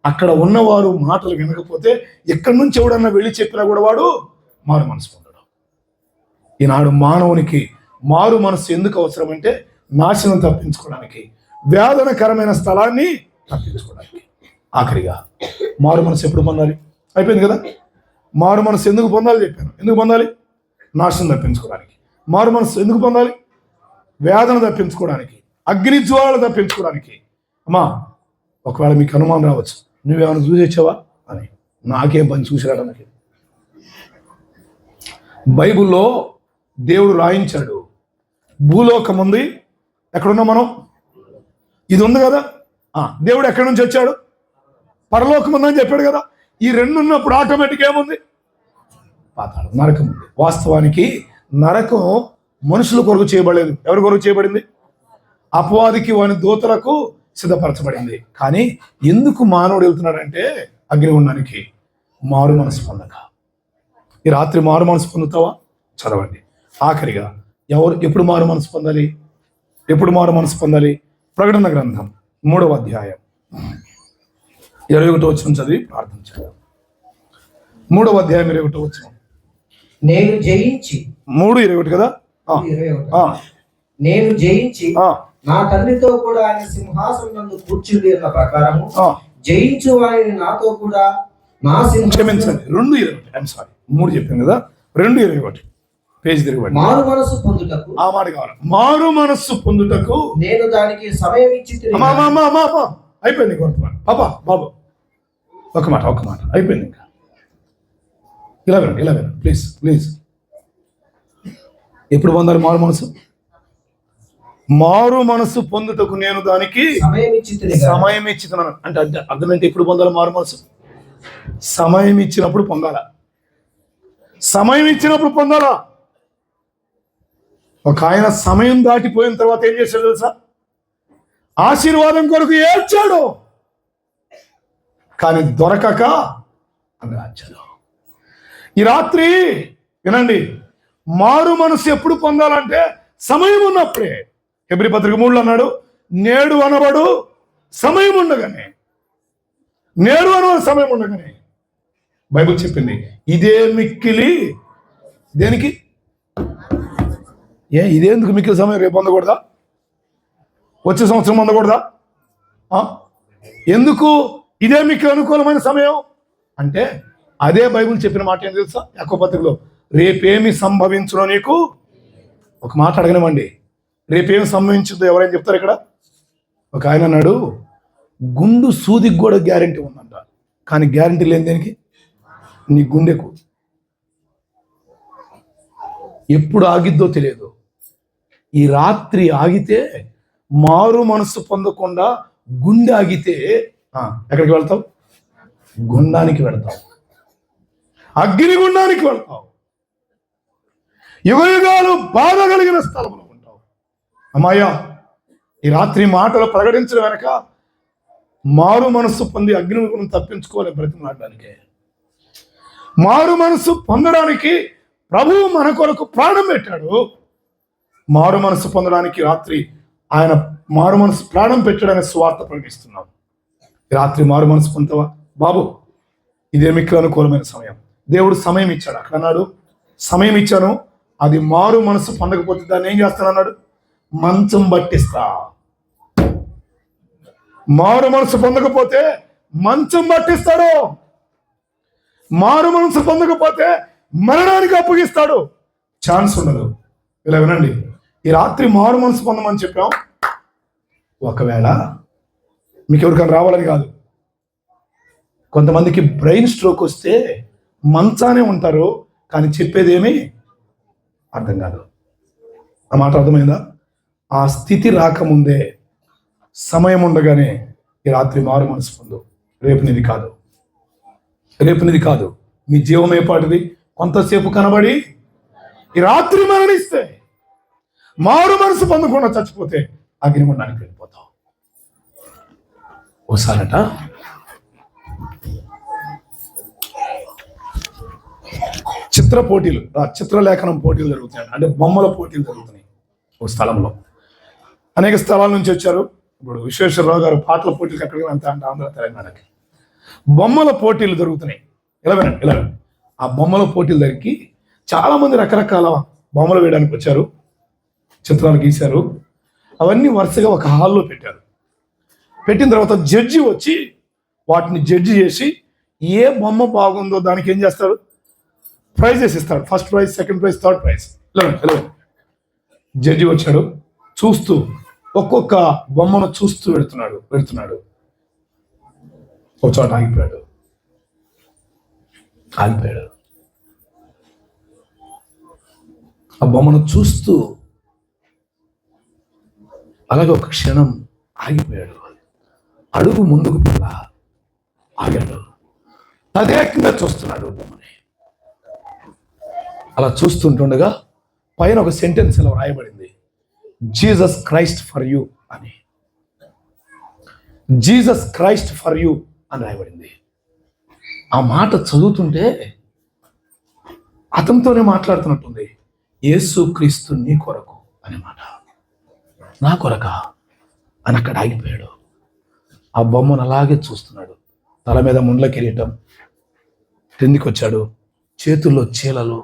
అక్కడ ఉన్నవారు మాటలు వినకపోతే ఎక్కడి నుంచి ఎవడన్నా వెళ్ళి చెప్పినా కూడా వాడు మారు మనసు పొందడు. ఈనాడు మానవునికి మారు మనసు ఎందుకు అవసరం అంటే నాశనం తప్పించుకోవడానికి, వేదనకరమైన స్థలాన్ని తప్పించుకోవడానికి. ఆఖరిగా మారు మనసు ఎప్పుడు పొందాలి? అయిపోయింది కదా. మారు మనసు ఎందుకు పొందాలి చెప్పాను. ఎందుకు పొందాలి? నాశనం తప్పించుకోవడానికి. మారు మనసు ఎందుకు పొందాలి? వేదన తప్పించుకోవడానికి, అగ్ని జ్వాలలు తప్పించుకోవడానికి. అమ్మా, ఒకవేళ మీకు అనుమానం రావచ్చు, నువ్వేమైనా చూసేచ్చావా అని. నాకేం పని చూసిరాడానికి? బైబిల్లో దేవుడు రాయించాడు. భూలోకం ఉంది, ఎక్కడున్నాం మనం? ఇది ఉంది కదా. దేవుడు ఎక్కడి నుంచి వచ్చాడు? పరలోకం ఉందని చెప్పాడు కదా. ఈ రెండు ఉన్నప్పుడు ఆటోమేటిక్ ఏముంది? పాతాళం, నరకం ఉంది. వాస్తవానికి నరకం మనుషుల కొరకు చేయబడలేదు. ఎవరి కొరకు చేయబడింది? అపవాదికి వాని దూతలకు సిద్ధపరచబడింది. కానీ ఎందుకు మానవుడు వెళ్తున్నాడంటే అగ్నిగుండానికి, మారు మనసు పొందక. ఈ రాత్రి మారు మనసు పొందుతావా? చదవండి. ఆఖరిగా ఎప్పుడు మారు మనసు పొందాలి? ఎప్పుడు మారు మనసు పొందాలి? ప్రకటన గ్రంథం 3వ అధ్యాయం 21వ వచనం చదివి ప్రార్థన చేద్దాం. 3వ అధ్యాయం 21వ వచనం. నేను జయించి 3:21 కదా. నేను జయించి నా తండ్రితో కూడా ఆయన సింహాసనం నందు కూర్చుండి అన్న ప్రకారము జయించు వారిని నాతో కూడా నా సింహాసనం. 2:21. 3 చెప్పాను కదా. 2:21 పేజ్ తిరగండి. మారు మనసు పొందుటకు, ఆ మాట కావాలి. మారు మనస్సు పొందుటకు నేను దానికి సమయం ఇచ్చి. అయిపోయింది వర్తమానం. పాపా బాబు, ఒక మాట అయిపోయింది. ఇంకా ఇలా వినండి ప్లీజ్. ఎప్పుడు పొందాలి మారు మనసు? మారు మనసు పొందుటకు నేను దానికి సమయం ఇచ్చినాను. అంటే అర్థం ఏంటి? ఎప్పుడు పొందాలి మారు మనసు? సమయం ఇచ్చినప్పుడు పొందాలా. సమయం ఇచ్చినప్పుడు పొందాలా. ఒక ఆయన సమయం దాటిపోయిన తర్వాత ఏం చేశాడు తెలుసా? ఆశీర్వాదం కొరకు ఏడ్చాడు, కానీ దొరకక అంగాచాడు. ఈ రాత్రి వినండి, మారు మనసు ఎప్పుడు పొందాలంటే సమయం ఉన్నప్పుడే. హెబ్రీ పత్రిక 3 అన్నాడు, నేడు అనబడు సమయం ఉండగానే. నేడు అనబడు సమయం ఉండగానే బైబిల్ చెప్పింది. ఇదే మిక్కిలి దేనికి? ఇదేందుకు మిక్కిలి సమయం? రేపు పొందకూడదా? వచ్చే సంవత్సరం పొందకూడదా? ఎందుకు ఇదే మిక్కిలి అనుకూలమైన సమయం అంటే? అదే బైబిల్ చెప్పిన మాట ఏం తెలుసా? యాకోబు పత్రికలో, రేపేమి సంభవించునో నీకు. ఒక మాట అడగనివ్వండి, రేపేమి సంభవించుద్దో ఎవరైనా చెప్తారు ఇక్కడ? ఒక ఆయన అన్నాడు, గుండు సూదికి కూడా గ్యారెంటీ ఉందంట, కానీ గ్యారెంటీ లేని దేనికి? నీ గుండెకు. ఎప్పుడు ఆగిద్దో తెలియదు. ఈ రాత్రి ఆగితే, మారు మనసు పొందకుండా గుండె ఆగితే ఎక్కడికి వెళ్తావు? గుండానికి వెళ్తావు, అగ్ని గుండానికి వెళ్తావు, యుగయుగాలు బాధ కలిగిన స్థలంలో ఉంటావు. అమ్మాయ్యా, ఈ రాత్రి మాటలు ప్రకటించడం వెనక మారు మనస్సు పొంది అగ్ని తప్పించుకోవాలి బ్రతిమలాడడానికే. మారు మనస్సు పొందడానికి ప్రభువు మన కొరకు ప్రాణం పెట్టాడు. మారు మనస్సు పొందడానికి రాత్రి ఆయన మారు మనసు ప్రాణం పెట్టాడనే స్వార్థ ప్రకటిస్తున్నాం. రాత్రి మారు మనసు పొందుతావా? బాబు, ఇదే మీకు అనుకూలమైన సమయం. దేవుడు సమయం ఇచ్చాడు. అక్కడ అన్నాడు, సమయం ఇచ్చాను, అది మారు మనసు పొందకపోతే దాన్ని ఏం చేస్తానన్నాడు? మంచం పట్టిస్తా. మారు మనసు పొందకపోతే మంచం పట్టిస్తాడు. మారు మనసు పొందకపోతే మరణానికి అప్పగిస్తాడు. ఛాన్స్ ఉండదు. ఇలా వినండి, ఈ రాత్రి మారు మనసు పొందమని చెప్పాం. ఒకవేళ మీకు ఎవరికైనా రావాలని కాదు, కొంతమందికి బ్రెయిన్ స్ట్రోక్ వస్తే మంచానే ఉంటారు, కానీ చెప్పేది ఏమీ అర్థం కాదు. ఆ మాట అర్థమైందా? ఆ స్థితి రాకముందే, సమయం ఉండగానే ఈ రాత్రి మారు మనసు పొందు. రేపు నీది కాదు, రేపు నీది కాదు. మీ జీవం ఏపాటిది? కొంతసేపు కనబడి ఈ రాత్రి మరణిస్తే, మారు మనసు పొందకుండా చచ్చిపోతే అగ్నిగుండానికి వెళ్ళిపోతావు. ఓసారట చిత్ర పోటీలు, చిత్రలేఖనం పోటీలు జరుగుతున్నాయి. అంటే బొమ్మల పోటీలు జరుగుతున్నాయి ఒక స్థలంలో. అనేక స్థలాల నుంచి వచ్చారు. ఇప్పుడు విశ్వేశ్వరరావు గారు పాటల పోటీలు ఎక్కడికి వెళ్తా అంటే ఆంధ్ర తెలంగాణకి బొమ్మల పోటీలు జరుగుతున్నాయి. ఇలా ఆ బొమ్మల పోటీలు దగ్గరికి చాలా మంది రకరకాల బొమ్మలు వేయడానికి వచ్చారు, చిత్రాలు గీశారు. అవన్నీ వరుసగా ఒక హాల్లో పెట్టారు. పెట్టిన తర్వాత జడ్జి వచ్చి వాటిని జడ్జి చేసి ఏ బొమ్మ బాగుందో దానికి ఏం చేస్తాడు? ప్రైజెస్ ఇస్తాడు. First prize, second prize, third prize. Judge వచ్చాడు, చూస్తూ ఒక్కొక్క బొమ్మను చూస్తూ పెడుతున్నాడు. ఒక చోట ఆగిపోయాడు. ఆ బొమ్మను చూస్తూ అలాగే ఒక క్షణం ఆగిపోయాడు. అడుగు ముందుకు పిల్ల ఆగాడు. తదేకంగా చూస్తున్నాడు బొమ్మని. అలా చూస్తుంటుండగా పైన ఒక సెంటెన్స్ ఇలా రాయబడింది, జీసస్ క్రైస్ట్ ఫర్ యూ అని. జీసస్ క్రైస్ట్ ఫర్ యూ అని రాయబడింది. ఆ మాట చదువుతుంటే అతనితోనే మాట్లాడుతున్నట్టుంది. యేసు క్రీస్తు నీ కొరకు అనే మాట. నా కొరకా అని అక్కడ ఆగిపోయాడు. ఆ బొమ్మను అలాగే చూస్తున్నాడు. తల మీద ముండ్ల కిరీటం, క్రిందికి వచ్చాడు, చేతుల్లో చీలలు.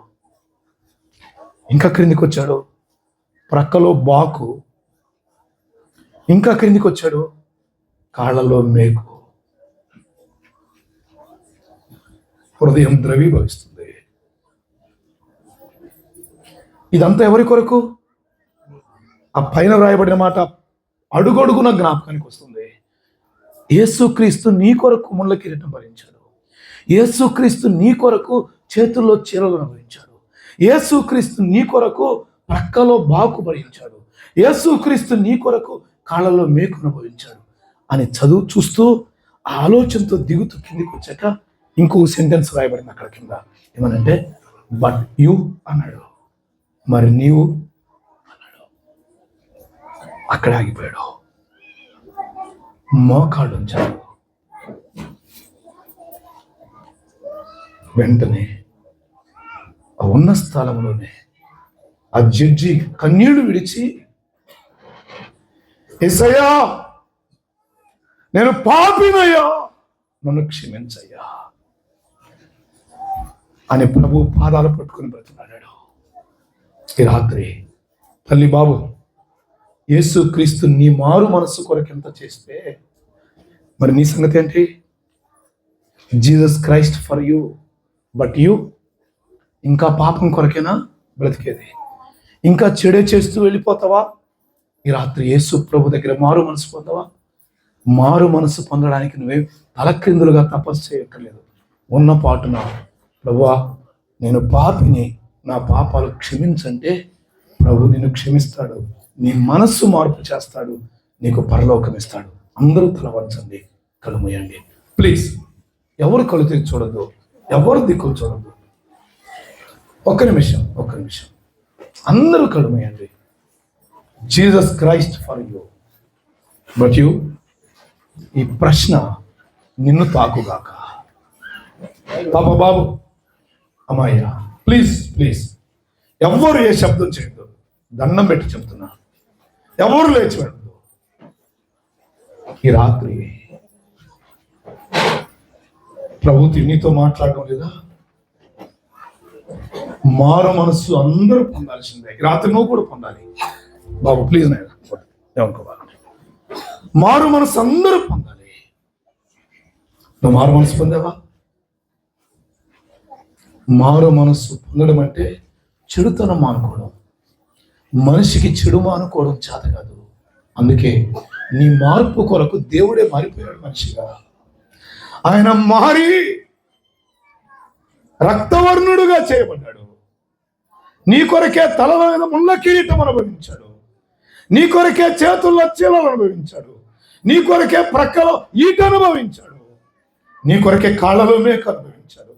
ఇంకా క్రిందికి వచ్చాడు, ప్రక్కలో బాకు. ఇంకా క్రిందికి వచ్చాడు, కాళ్ళలో మేకు. హృదయం ద్రవీభవిస్తుంది. ఇదంతా ఎవరి కొరకు? ఆ పైన వ్రాయబడిన మాట అడుగడుగున జ్ఞాపకానికి వస్తుంది. యేసుక్రీస్తు నీ కొరకు ముళ్ళ కిరీటం భరించాడు. యేసుక్రీస్తు నీ కొరకు చేతుల్లో చీరలు భరించాడు. యేసుక్రీస్తు నీ కొరకు ప్రక్కలో బాకు భరించాడు. యేసుక్రీస్తు నీ కొరకు కాళ్ళలో మేకు అనుభవించాడు అని చూస్తూ ఆ ఆలోచనతో దిగుతూ కిందికి వచ్చాక ఇంకో సెంటెన్స్ రాయబడింది అక్కడ కింద. ఏమనంటే బట్ యు అన్నాడు, మరి నీవు అన్నాడు. అక్కడ ఆగిపోయాడు. మోకాళ్ళు ఉంచాడు. వెంటనే ఆ ఉన్న స్థలంలోనే ఆ జడ్జి కన్నీళ్లు విడిచి, యేసయ్యా నేను పాపినయ్యా, నన్ను క్షమించయ్యా అని ప్రభు పాదాలు పట్టుకుని బ్రతిమాడాడు. ఈ రాత్రి తల్లి బాబు యేసుక్రీస్తు నీ మారు మనస్సు కొరకు ఎంత చేస్తే మరి నీ సంగతి ఏంటి? Jesus Christ for you, but you ఇంకా పాపం కొరకేనా బ్రతికేది? ఇంకా చెడే చేస్తూ వెళ్ళిపోతావా? ఈ రాత్రి యేసు ప్రభు దగ్గర మారు మనసు పొందవా? మారు మనసు పొందడానికి నువ్వే తలక్రిందులుగా తపస్సు చేయక్కర్లేదు. ఉన్న పాటున ప్రభువా నేను పాపిని, నా పాపాలు క్షమించంటే ప్రభు నిన్ను క్షమిస్తాడు, నీ మనస్సు మార్పు చేస్తాడు, నీకు పరలోకం ఇస్తాడు. అందరూ తల వంచండి, కళ్ళు మూయండి ప్లీజ్. ఎవరు కళ్ళు తెరిచి చూడద్దు, ఎవరు దిక్కులు చూడద్దు. ఒక్క నిమిషం అందరూ కళ్ళు మూయండి. Jesus Christ for you, but you. ఈ ప్రశ్న నిన్ను తాకుగాక. పాప బాబు అమ్మాయ్యా ప్లీజ్ ఎవరు ఏ శబ్దం చేయొద్దు, దండం పెట్టి చెప్తున్నా. ఎవరు లేచి వెళ్ళదు. ఈ రాత్రి ప్రభుత్వం నీతో మాట్లాడడం లేదా? మారు మనస్సు అందరూ పొందాల్సిందే. ఈ రాత్రి నువ్వు కూడా పొందాలి బాబు, ప్లీజ్ నాయన ఏమనుకోవాలి. మారు మనసు అందరూ పొందాలి. నువ్వు మారు మనసు పొందావా? మారు మనస్సు పొందడం అంటే చెడుతనం మానుకోవడం. మనిషికి చెడు మానుకోవడం చేత కాదు. అందుకే నీ మార్పు కొరకు దేవుడే మారిపోయాడు మనిషిగా. ఆయన మారి రక్తవర్ణుడుగా చేయబడ్డాడు. నీ కొరకే తలమైన ముళ్ళ కిరీటం అనుభవించాడు. నీ కొరకే చేతుల్లో చీలలు అనుభవించాడు. నీ కొరకే ప్రక్కలో ఈట అనుభవించాడు. నీ కొరకే కాళ్ళలో మేక అనుభవించాడు.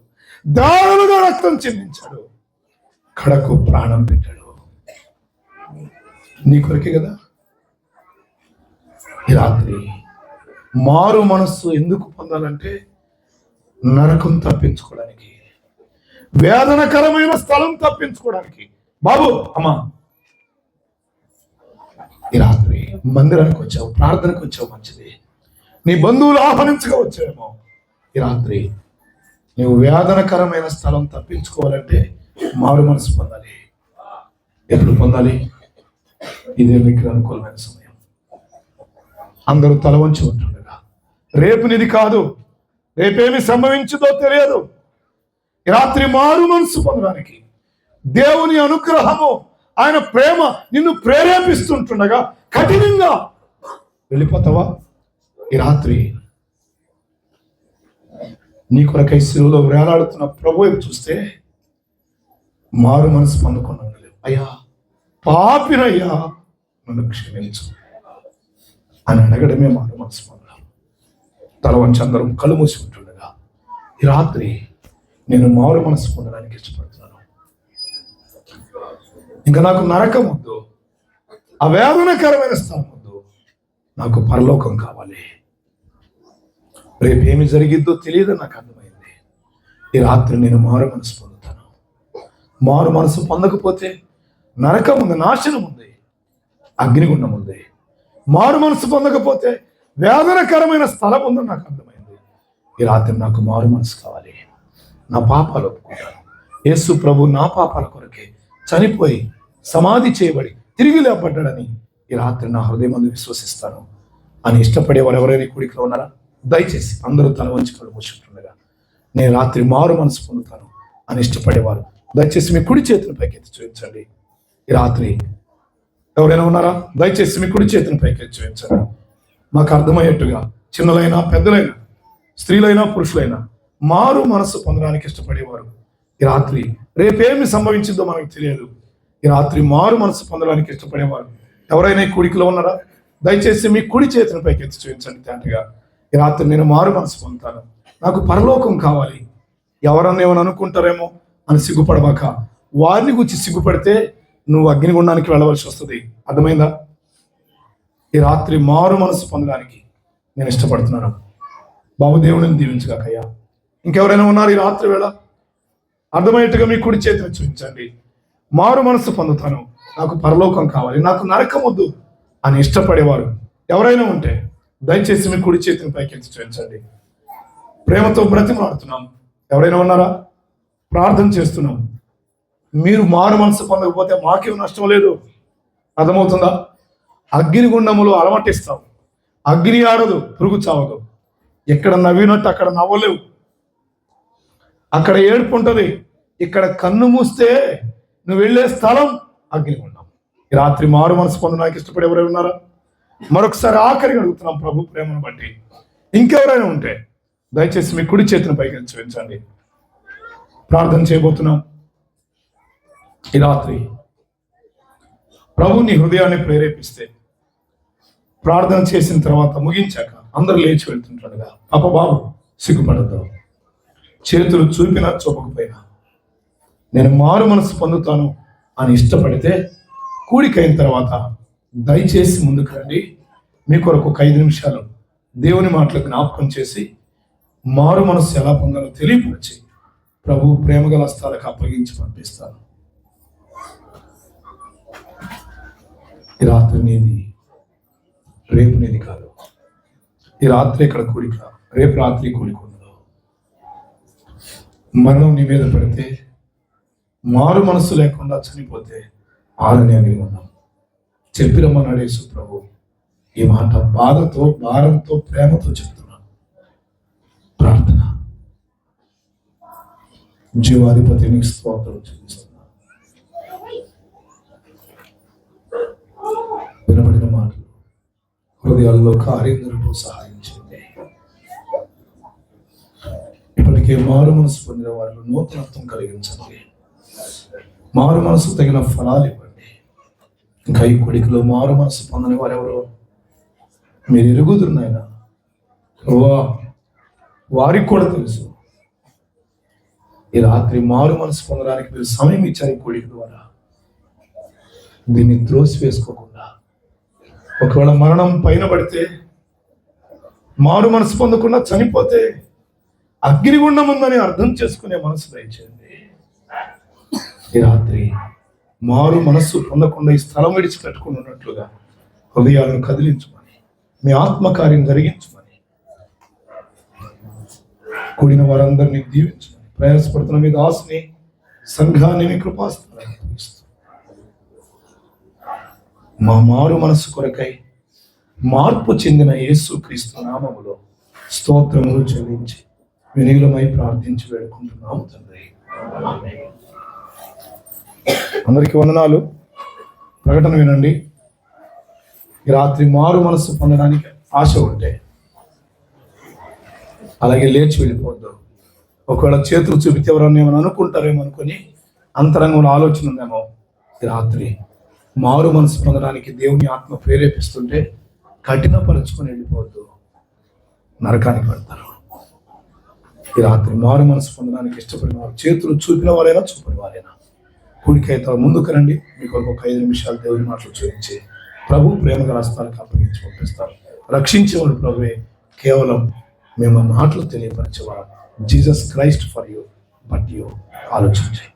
దారులుగా రక్తం చెందించాడు. కడకు ప్రాణం పెట్టాడు. నీ కొరకే కదా. ఈ రాత్రి మారు మనస్సు ఎందుకు పొందాలంటే నరకం తప్పించుకోవడానికి, వేదనకరమైన స్థలం తప్పించుకోవడానికి. బాబు అమ్మా ఈ రాత్రి మందిరానికి వచ్చావు, ప్రార్థనకు వచ్చావు, మంచిది. నీ బంధువులు ఆహ్వానించగా వచ్చావేమో. ఈ రాత్రి నువ్వు వేదనకరమైన స్థలం తప్పించుకోవాలంటే మారు మనసు పొందాలి. ఎప్పుడు పొందాలి? ఇదే మీకు అనుకూలమైన సమయం. అందరూ తల వంచి ఉంటుండగా, రేపు నిది కాదు, రేపేమి సంభవించుదో తెలియదు. ఈ రాత్రి మారు మనసు పొందడానికి దేవుని అనుగ్రహము, ఆయన ప్రేమ నిన్ను ప్రేరేపిస్తుంటుండగా కఠినంగా వెళ్ళిపోతావా? ఈ రాత్రి నీ కొరకై శిలువలో వేలాడుతున్న ప్రభు వైపు చూస్తే మారు మనసు పొందకుండా ఉండలేవు. అయ్యా పాపినయ్యా నన్ను క్షమించు అని అడగడమే మారు మనసు పొందాలి. తల వంచి అందరం కళ్ళు మూసి ఉంటుండగా ఈ రాత్రి నేను మారు మనసు పొందడానికి ఇష్టపడుతున్నాను. ఇంకా నాకు నరకం వద్దు, అవేదనకరమైన స్థలం వద్దు, నాకు పరలోకం కావాలి. రేపేమి జరిగిద్దో తెలియదని నాకు అర్థమైంది. ఈ రాత్రి నేను మారు మనసు పొందుతాను. మారు మనసు పొందకపోతే నరకం ఉంది, నాశనం ఉంది, అగ్నిగుండం ఉంది. మారు మనసు పొందకపోతే వేదనకరమైన స్థలం ఉందని నాకు అర్థమైంది. ఈ రాత్రి నాకు మారు మనసు కావాలి. నా పాపాలు ఒప్పుకుంటాను. యేసు ప్రభు నా పాపాల కొరకే చనిపోయి సమాధి చేయబడి తిరిగి లేపడ్డాడని ఈ రాత్రి నా హృదయం అందు విశ్వసిస్తాను అని ఇష్టపడే వారు ఎవరైనా కూడికలో ఉన్నారా? దయచేసి అందరూ తల వంచి కళ్ళు మూసుకుంటుండగా నేను రాత్రి మారు మనసు పొందుతాను అని ఇష్టపడేవారు దయచేసి మీ కుడి చేతిని పైకెత్తి చూపించండి. ఈ రాత్రి ఎవరైనా ఉన్నారా? దయచేసి మీ కుడి చేతిని పైకెత్తి చూపించండి. మాకు అర్థమయ్యేట్టుగా చిన్నలైనా పెద్దలైనా స్త్రీలైనా పురుషులైనా మారు మనసు పొందడానికి ఇష్టపడేవారు ఈ రాత్రి రేపేమి సంభవించిందో మనకు తెలియదు. ఈ రాత్రి మారు మనసు పొందడానికి ఇష్టపడేవారు ఎవరైనా ఈ కూడికలో ఉన్నారా? దయచేసి మీ కుడి చేతిని పైకి ఎత్తి చూపించండి. తండ్రిగా ఈ రాత్రి నేను మారు మనసు పొందుతాను, నాకు పరలోకం కావాలి. ఎవరన్నా ఏమైనా అనుకుంటారేమో అని సిగ్గుపడబాక. వారిని గురించి సిగ్గుపడితే నువ్వు అగ్నిగుండానికి వెళ్ళవలసి వస్తుంది. అర్థమైందా? ఈ రాత్రి మారు మనసు పొందడానికి నేను ఇష్టపడుతున్నాను. బాబు దేవుడిని దీవించగాకయ్యా. ఇంకెవరైనా ఉన్నారు ఈ రాత్రి వేళ? అర్థమయ్యేట్టుగా మీ కుడి చేతిని చూపించండి. మారు మనసు పొందుతాను, నాకు పరలోకం కావాలి, నాకు నరకం వద్దు అని ఇష్టపడేవారు ఎవరైనా ఉంటే దయచేసి మీ కుడి చేతిని పైకి ఎత్తి చూపించండి. ప్రేమతో బ్రతిమాడుతున్నాం. ఎవరైనా ఉన్నారా? ప్రార్థన చేస్తున్నాం. మీరు మారు మనసు పొందకపోతే మాకేం నష్టం లేదు. అర్థమవుతుందా? అగ్నిగుండములో అలమటిస్తావు. అగ్ని ఆడదు, పురుగు చావదు. ఎక్కడ నవ్వినట్టు అక్కడ నవ్వలేవు, అక్కడ ఏడుపు ఉంటుంది. ఇక్కడ కన్ను మూస్తే నువ్వు వెళ్ళే స్థలం అగ్నిగుండం. ఈ రాత్రి మారు మనసు పొందడానికి ఇష్టపడే ఎవరైనా ఉన్నారా? మరొకసారి ఆఖరిగా అడుగుతున్నాం ప్రభు ప్రేమను బట్టి. ఇంకెవరైనా ఉంటే దయచేసి మీ కుడి చేతిని పైకి చూపించండి. ప్రార్థన చేయబోతున్నాం. ఈ రాత్రి ప్రభు నీ హృదయాన్ని ప్రేరేపిస్తే ప్రార్థన చేసిన తర్వాత ముగించాక అందరూ లేచి వెళ్తుంటాడుగా, బాబు సిగ్గుపడద్దు, చేతులు చూపినా చూపకపోయినా నేను మారు మనసు పొందుతాను అని ఇష్టపడితే కూడికైన తర్వాత దయచేసి ముందుకు రండి. మీ కొరకు ఒక 5 నిమిషాలు దేవుని మాటలు జ్ఞాపకం చేసి మారు మనసు ఎలా పొందాలో తెలియపరిచి ప్రభు ప్రేమగల హస్తాలకు అప్పగించి పంపిస్తాను. ఈ రాత్రి నీది, రేపు నీది కాదు. ఈ రాత్రి ఇక్కడ కూడిక, రేపు రాత్రి కూడిక ఉండదు. మరణం నీ మీద పడితే, మారు మనసు లేకుండా చనిపోతే ఆరని అని ఉన్నాం. చెప్పిరమ్మన్నాడు యేసు ప్రభు. ఈ మాట బాధతో, భారంతో, ప్రేమతో చెప్తున్నాను. ప్రార్థన. జీవాధిపతి నీకు స్తోత్రం చెల్లిస్తున్నాను. వినబడిన మాటలు హృదయాల్లో కార్యంలో సహాయం చేయండి. ఇప్పటికే మారు మనసు పొందిన వారిలో నూతనత్వం కలిగించండి. మారు మనసు తగిన ఫలాలు ఇవ్వండి. ఇంకా ఈ కొడుకులో మారు మనసు పొందని వారు ఎవరో మీరు ఎరుగుదురు నాయన. వారికి కూడా తెలుసు. ఈ రాత్రి మారు మనసు పొందడానికి మీరు సమయం ఇచ్చారు. ఈ కొడుకు ద్వారా దీన్ని త్రోసి వేసుకోకుండా, ఒకవేళ మరణం పైన పడితే, మారు మనసు పొందకుండా చనిపోతే అగ్నిగుండం ఉందని అర్థం చేసుకునే మనసు దయచేయండి. ఈ రాత్రి మారు మనస్సు పొందకుండా ఈ స్థలం విడిచిపెట్టుకుని ఉన్నట్లుగా హృదయాలను కదిలించమని, మీ ఆత్మకార్యం జరిగించమని, కూడిన వారందరినీ దీవించమని ప్రయాసపడుతున్న మీ దాసుని, సంఘాన్ని మీ కృపాస్తున్నాను. మా మారు మనస్సు కొరకై మార్పు చెందిన యేసు క్రీస్తు నామములో స్తోత్రములు చెల్లించి వినీలమై ప్రార్థించి వేడుకుంటున్నాము తండ్రి. అందరికీ వందనాలు. ప్రకటన వినండి. ఈ రాత్రి మారు మనసు పొందడానికి ఆశ ఉంటే అలాగే లేచి వెళ్ళిపోద్దు. ఒకవేళ చేతులు చూపితే ఎవరన్నా ఏమైనా అనుకుంటారేమో అనుకుని అంతరంగంలో ఆలోచన ఉందేమో, ఈ రాత్రి మారు మనసు పొందడానికి దేవుని ఆత్మ ప్రేరేపిస్తుంటే కఠినపరుచుకొని వెళ్ళిపోవద్దు, నరకానికి వెళ్తారు. ఈ రాత్రి మారు మనసు పొందడానికి ఇష్టపడిన వారు, చేతులు చూపిన వారైనా చూపని వారైనా, కూడికైతే ముందుకు రండి. మీకు ఒక 5 నిమిషాలు దేవుని మాటలు చూపించి ప్రభు ప్రేమగా హస్తాలకు అప్పగించి పంపిస్తారు. రక్షించేవాడు ప్రభువే, కేవలం మేము మాటలు తెలియపరిచేవాడు. Jesus Christ for you, but you. ఆలోచించండి.